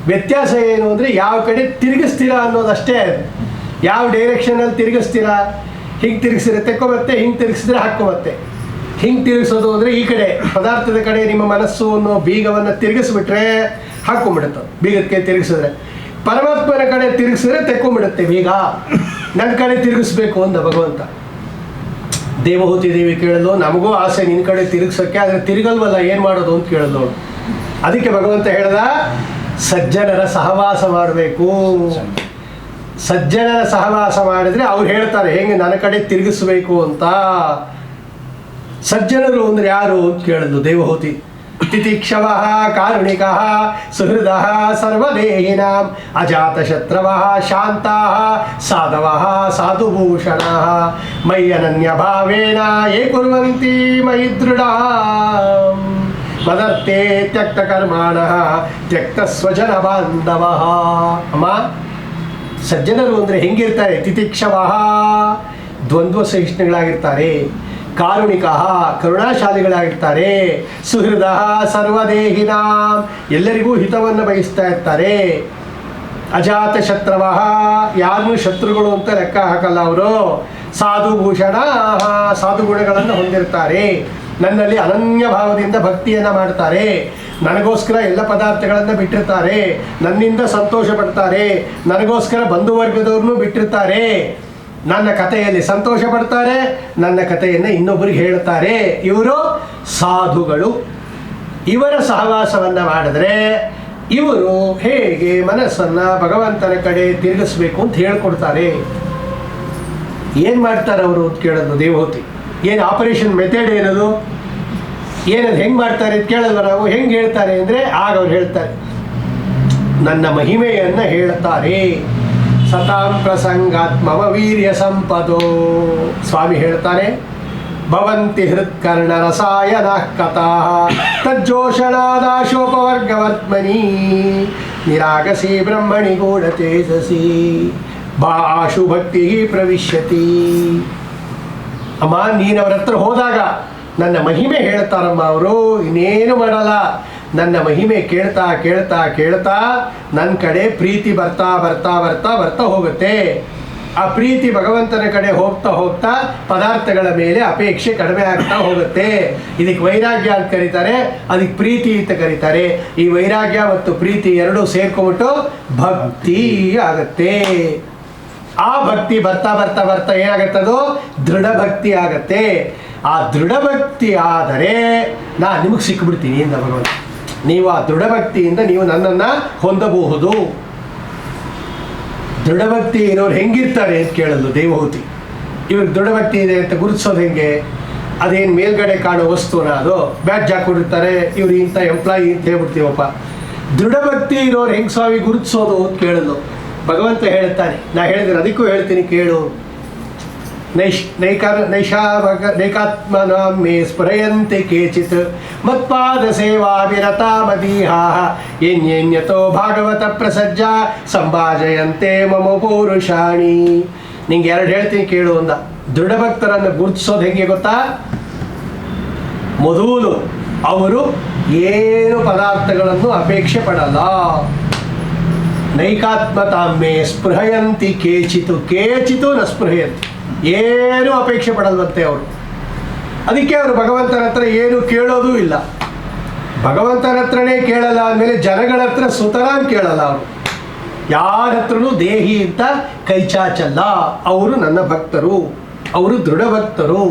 ವ್ಯತ್ಯಾಸ ಏನು ಅಂದರೆ ಯಾವ ಕಡೆ ತಿರುಗಿಸ್ತೀರಾ ಅನ್ನೋದಷ್ಟೇ. ಯಾವ ಡೈರೆಕ್ಷನಲ್ಲಿ ತಿರುಗಿಸ್ತೀರಾ, ಹಿಂಗೆ ತಿರುಗಿಸಿದ್ರೆ ತೆಕ್ಕೊಬತ್ತೆ, ಹಿಂಗೆ ತಿರುಗಿಸಿದ್ರೆ ಹಾಕ್ಕೊಬತ್ತೆ. ಹಿಂಗೆ ತಿರುಗಿಸೋದು ಅಂದರೆ ಈ ಕಡೆ ಪದಾರ್ಥದ ಕಡೆ ನಿಮ್ಮ ಮನಸ್ಸು ಅನ್ನೋ ಬೀಗವನ್ನು ತಿರುಗಿಸ್ಬಿಟ್ರೆ ಹಾಕ್ಕೊಂಬಿಡುತ್ತೆ. ಬೀಗದ ಕೈ ತಿರುಗಿಸಿದ್ರೆ, ಪರಮಾತ್ಮನ ಕಡೆ ತಿರುಗಿಸಿದ್ರೆ ತೆಕ್ಕೊಂಬಿಡುತ್ತೆ ಬೀಗ. ನನ್ನ ಕಡೆ ತಿರುಗಿಸ್ಬೇಕು ಅಂದ ಭಗವಂತ. ದೇವಹೂತಿ ದೇವಿ ಕೇಳಲು, ನಮಗೂ ಆಸೆ ನಿನ್ನ ಕಡೆ ತಿರುಗಿಸೋಕ್ಕೆ, ಆದರೆ ತಿರುಗಲ್ವಲ್ಲ, ಏನು ಮಾಡೋದು ಅಂತ ಕೇಳಲು. ಅದಕ್ಕೆ ಭಗವಂತ ಹೇಳ್ದ, ಸಜ್ಜನರ ಸಹವಾಸ ಮಾಡಬೇಕು. ಸಜ್ಜನರ ಸಹವಾಸ ಮಾಡಿದ್ರೆ ಅವ್ರು ಹೇಳ್ತಾರೆ ಹೆಂಗೆ ನನ್ನ ಕಡೆ ತಿರುಗಿಸ್ಬೇಕು ಅಂತ. ಸಜ್ಜನರು ಅಂದರೆ ಯಾರು ಅಂತ ಕೇಳಿದ್ಲು ದೇವಹೂತಿ. ತಿತಿಕ್ಷವಃ ಕಾರುಣಿಕಃ ಸುಹೃದಃ ಸರ್ವದೇಹಿನಾಂ ಅಜಾತಶತ್ರವಃ ಶಾಂತಾಃ ಸಾಧವಃ ಸಾಧುಭೂಷಣಾಃ ಮಯ್ಯನನ್ಯಭಾವೇನ ಯೇ ಕುರ್ವಂತಿ ಮಯಿ ದೃಢಾಂ ಮದರ್ತೆ ತ್ಯಕ್ತಕರ್ಮಾಣಃ ತ್ಯಕ್ತಸ್ವಜನ ಬಾಂಧವಃ. ಅಮ್ಮ, ಸಜ್ಜನರು ಅಂದರೆ ಹೆಂಗಿರ್ತಾರೆ? ತಿತಿಕ್ಷವಃ ದ್ವಂದ್ವ ಸಹಿಷ್ಣುಗಳಾಗಿರ್ತಾರೆ, ಕಾರುಣಿಕ ಕರುಣಾಶಾಲಿಗಳಾಗಿರ್ತಾರೆ, ಸುಹೃದ ಸರ್ವದೇಹಿನ ಎಲ್ಲರಿಗೂ ಹಿತವನ್ನು ಬಯಸ್ತಾ ಇರ್ತಾರೆ, ಅಜಾತ ಶತ್ರವ ಯಾರನ್ನೂ ಶತ್ರುಗಳು ಅಂತ ಲೆಕ್ಕ ಹಾಕಲ್ಲ ಅವರು, ಸಾಧುಭೂಷಣ ಸಾಧು ಗುಣಗಳನ್ನು ಹೊಂದಿರ್ತಾರೆ, ನನ್ನಲ್ಲಿ ಅನನ್ಯ ಭಾವದಿಂದ ಭಕ್ತಿಯನ್ನು ಮಾಡ್ತಾರೆ, ನನಗೋಸ್ಕರ ಎಲ್ಲ ಪದಾರ್ಥಗಳನ್ನು ಬಿಟ್ಟಿರ್ತಾರೆ, ನನ್ನಿಂದ ಸಂತೋಷ ಪಡ್ತಾರೆ, ನನಗೋಸ್ಕರ ಬಂಧುವರ್ಗದವ್ರನ್ನೂ ಬಿಟ್ಟಿರ್ತಾರೆ, ನನ್ನ ಕಥೆಯಲ್ಲಿ ಸಂತೋಷ ಪಡ್ತಾರೆ, ನನ್ನ ಕಥೆಯನ್ನು ಇನ್ನೊಬ್ಬರಿಗೆ ಹೇಳ್ತಾರೆ. ಇವರು ಸಾಧುಗಳು. ಇವರ ಸಹವಾಸವನ್ನು ಮಾಡಿದ್ರೆ ಇವರು ಹೇಗೆ ಮನಸ್ಸನ್ನು ಭಗವಂತನ ಕಡೆ ತಿರುಗಿಸ್ಬೇಕು ಅಂತ ಹೇಳ್ಕೊಡ್ತಾರೆ. ಏನು ಮಾಡ್ತಾರೆ ಅವರು ಅಂತ ಕೇಳೋದು ದೇವಹೂತಿ. ಏನು ಆಪರೇಷನ್ ಮೆಥಡ್ ಏನದು, ಏನದು ಹೆಂಗೆ ಮಾಡ್ತಾರೆ ಅಂತ ಕೇಳಲ್ವ ನಾವು. ಹೆಂಗೆ ಹೇಳ್ತಾರೆ ಅಂದರೆ ಆಗ ಅವ್ರು ಹೇಳ್ತಾರೆ, ನನ್ನ ಮಹಿಮೆಯನ್ನು ಹೇಳ್ತಾರೆ. ಸತಾಂ ಪ್ರಸಂಗಾತ್ಮವ ವೀರ್ಯ ಸಂಪದೋ. ಸ್ವಾಮಿ ಹೇಳ್ತಾರೆ, ಭವಂತಿ ಹೃತ್ಕರ್ಣ ರಸಾಯನ ಕಥಾ ತಜ್ಜೋಷಣಾದಾಶೋಪವರ್ಗವರ್ತ್ಮನಿ ನಿರಾಗಸಿ ಬ್ರಹ್ಮಣಿ ಗೂಢ ತೇಜಸಿ ಭಾಷು ಭಕ್ತಿ ಪ್ರವಿಶ್ಯತಿ. ಅಮ್ಮ, ನೀನು ಅವ್ರ ಹತ್ರ ಹೋದಾಗ ನನ್ನ ಮಹಿಮೆ ಹೇಳ್ತಾರಮ್ಮ ಅವರು, ಇನ್ನೇನು ಮಾಡಲ್ಲ. ನನ್ನ ಮಹಿಮೆ ಕೇಳ್ತಾ ಕೇಳ್ತಾ ಕೇಳ್ತಾ ನನ್ನ ಕಡೆ ಪ್ರೀತಿ ಬರ್ತಾ ಬರ್ತಾ ಬರ್ತಾ ಬರ್ತಾ ಹೋಗುತ್ತೆ. ಆ ಪ್ರೀತಿ ಭಗವಂತನ ಕಡೆ ಹೋಗ್ತಾ ಹೋಗ್ತಾ ಪದಾರ್ಥಗಳ ಮೇಲೆ ಅಪೇಕ್ಷೆ ಕಡಿಮೆ ಆಗ್ತಾ ಹೋಗುತ್ತೆ. ಇದಕ್ಕೆ ವೈರಾಗ್ಯ ಅಂತ ಕರೀತಾರೆ, ಅದಕ್ಕೆ ಪ್ರೀತಿ ಅಂತ ಕರೀತಾರೆ. ಈ ವೈರಾಗ್ಯ ಮತ್ತು ಪ್ರೀತಿ ಎರಡೂ ಸೇರ್ಕೊಂಬಿಟ್ಟು ಭಕ್ತಿ ಆಗತ್ತೆ. ಆ ಭಕ್ತಿ ಬರ್ತಾ ಬರ್ತಾ ಬರ್ತಾ ಏನಾಗತ್ತದು? ದೃಢ ಭಕ್ತಿ ಆಗತ್ತೆ. ಆ ದೃಢ ಭಕ್ತಿ ಆದರೆ ನಾನು ನಿಮಗೆ ಸಿಕ್ಕಿಬಿಡ್ತೀನಿ ಇಂದ ಭಗವಂತ. ನೀವು ಆ ದೃಢಭಕ್ತಿಯಿಂದ ನೀವು ನನ್ನನ್ನು ಹೊಂದಬಹುದು. ದೃಢಭಕ್ತಿ ಇರೋರು ಹೆಂಗಿರ್ತಾರೆ ಅಂತ ಕೇಳಲು ದೇವಹೂತಿ. ಇವ್ರಿಗೆ ದೃಢಭಕ್ತಿ ಇದೆ ಅಂತ ಗುರುತಿಸೋದು ಹೆಂಗೆ? ಅದೇನು ಮೇಲ್ಗಡೆ ಕಾಣೋ ವಸ್ತುನ ಅದು ಬ್ಯಾಡ್ಜ್ ಹಾಕೊಂಡಿರ್ತಾರೆ, ಇವ್ರು ಇಂಥ ಎಂಪ್ಲಾಯಿ ಅಂತ ಹೇಳ್ಬಿಡ್ತೀವಪ್ಪ. ದೃಢಭಕ್ತಿ ಇರೋರು ಹೆಂಗೆ ಸ್ವಾಮಿ ಗುರುತಿಸೋದು ಅಂತ ಕೇಳಲು ಭಗವಂತ ಹೇಳ್ತಾನೆ. ನಾ ಹೇಳಿದ್ರೆ ಅದಕ್ಕೂ ಹೇಳ್ತೀನಿ ಕೇಳು. ನೈಕಾತ್ಮನಾಂ ಮೇ ಸ್ಫುರಯಂತೆ ಕೇಚಿತ್ ಮತ್ಪಾದ ಸೇವಾ ವಿರತಾ ಮದೀಹಾ ಏನ್ಯೇನ್ಯತೋ ಭಾಗವತ ಪ್ರಸಜ್ಜಾ ಸಂಭಾಜಯಂತೆ ಮಮ ಪೌರುಷಾಣಿ. ನಿಂಗೆ ಎರಡು ಹೇಳ್ತೀನಿ ಕೇಳು ಅಂದ. ದೃಢಭಕ್ತರನ್ನು ಗುರುತಿಸೋದು ಹೆಂಗೆ ಗೊತ್ತಾ? ಮೊದಲು ಅವರು ಏನು ಪದಾರ್ಥಗಳನ್ನು ಅಪೇಕ್ಷೆ ಪಡಲ್ಲ. ನೈಕಾತ್ಮತಾಮೇ ಸ್ಪೃಹಯಂತಿ ಕೇಚಿತು ಕೇಚಿತು ನ ಸ್ಪೃಹಯಂತಿ. ಏನೂ ಅಪೇಕ್ಷೆ ಪಡಲ್ವಂತೆ ಅವರು. ಅದಕ್ಕೆ ಅವರು ಭಗವಂತನ ಹತ್ರ ಏನು ಕೇಳೋದೂ ಇಲ್ಲ. ಭಗವಂತನ ಹತ್ರನೇ ಕೇಳಲ್ಲ ಅಂದಮೇಲೆ ಜನಗಳ ಹತ್ರ ಸುತರಾಂ ಕೇಳಲ್ಲ ಅವರು. ಯಾರ ಹತ್ರನೂ ದೇಹಿ ಅಂತ ಕೈ ಚಾಚಲ್ಲ. ಅವರು ನನ್ನ ಭಕ್ತರು, ಅವರು ದೃಢ ಭಕ್ತರು.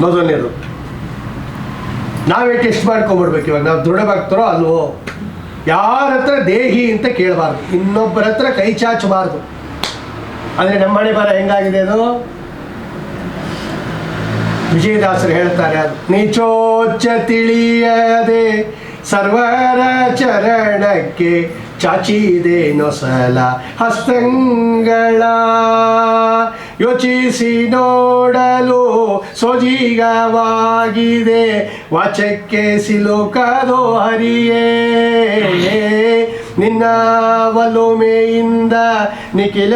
ಮೊದಲನೇದು ನಾವೇ ಟೆಸ್ಟ್ ಮಾಡ್ಕೊಂಬಿಡ್ಬೇಕು. ಇವಾಗ ನಾವು ದೃಢ ಭಕ್ತರೋ ಅಲ್ವೋ. ಯಾರ ಹತ್ರ ದೇಹಿ ಅಂತ ಕೇಳಬಾರ್ದು, ಇನ್ನೊಬ್ಬರ ಹತ್ರ ಕೈ ಚಾಚಬಾರ್ದು. ಆದರೆ ನಮ್ಮ ಮನೆ ಬರ ಹೆಂಗಾಗಿದೆ ಅದು? ವಿಜಯದಾಸರು ಹೇಳ್ತಾರೆ, ಅದು ನೀಚೋಚ್ಚ ತಿಳಿಯದೆ ಸರ್ವರ ಚರಣಕ್ಕೆ ಚಾಚಿದೆ ನೊಸಲ ಹಸ್ತಂಗಳ ಯೋಚಿಸಿ ನೋಡಲು ಸೋಜಿಗವಾಗಿದೆ ವಾಚಕ್ಕೆ ಸಿಲುಕದೋ ಹರಿಯೇ. ನಿನ್ನ ಒಲುಮೆಯಿಂದ ನಿಖಿಲ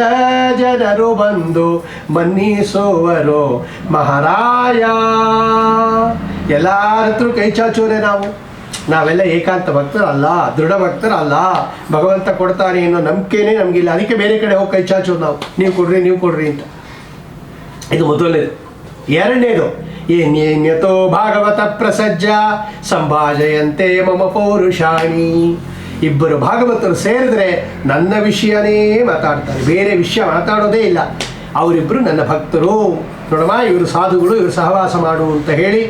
ಜನರು ಬಂದು ಮನ್ನಿಸುವರು ಮಹಾರಾಯ. ಎಲ್ಲರ ಹತ್ರ ಕೈ ಚಾಚೋರೆ ನಾವೆಲ್ಲ ಏಕಾಂತ ಭಕ್ತರಲ್ಲ, ದೃಢ ಭಕ್ತರಲ್ಲ. ಭಗವಂತ ಕೊಡ್ತಾನೆ ಅನ್ನೋ ನಂಬಿಕೆನೇ ನಮಗಿಲ್ಲ. ಅದಕ್ಕೆ ಬೇರೆ ಕಡೆ ಹೋಗಿ ಕೈ ಚಾಚೋದು ನಾವು, ನೀವು ಕೊಡ್ರಿ ಅಂತ. ಇದು ಮೊದಲನೇದು. ಎರಡನೇದು, ಏನ್ಯೇನ್ಯತೋ ಭಾಗವತ ಪ್ರಸಜ್ಜ ಸಂಭಾಜಯಂತೆ ಮಮ ಪೌರುಷಾಣಿ. ಇಬ್ಬರು ಭಾಗವತರು ಸೇರಿದ್ರೆ ನನ್ನ ವಿಷಯನೇ ಮಾತಾಡ್ತಾರೆ, ಬೇರೆ ವಿಷಯ ಮಾತಾಡೋದೇ ಇಲ್ಲ. ಅವರಿಬ್ಬರು ನನ್ನ ಭಕ್ತರು. ನೋಡಮ್ಮ, ಇವರು ಸಾಧುಗಳು, ಇವರು ಸಹವಾಸ ಮಾಡು ಅಂತ ಹೇಳಿ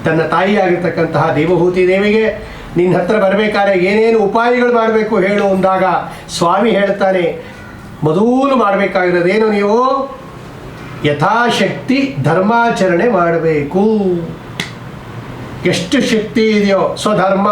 ತನ್ನ ತಾಯಿಯಾಗಿರ್ತಕ್ಕಂತಹ ದೇವಹೂತಿ ದೇವಿಗೆ ನಿನ್ನ ಹತ್ರ ಬರಬೇಕಾದ್ರೆ ಏನೇನು ಉಪಾಯಗಳು ಮಾಡಬೇಕು ಹೇಳು ಅಂದಾಗ ಸ್ವಾಮಿ ಹೇಳ್ತಾನೆ, ಮೊದಲು ಮಾಡಬೇಕಾಗಿರೋದೇನು? ನೀವು ಯಥಾಶಕ್ತಿ ಧರ್ಮಾಚರಣೆ ಮಾಡಬೇಕು. ಎಷ್ಟು ಶಕ್ತಿ ಇದೆಯೋ ಸ್ವಧರ್ಮ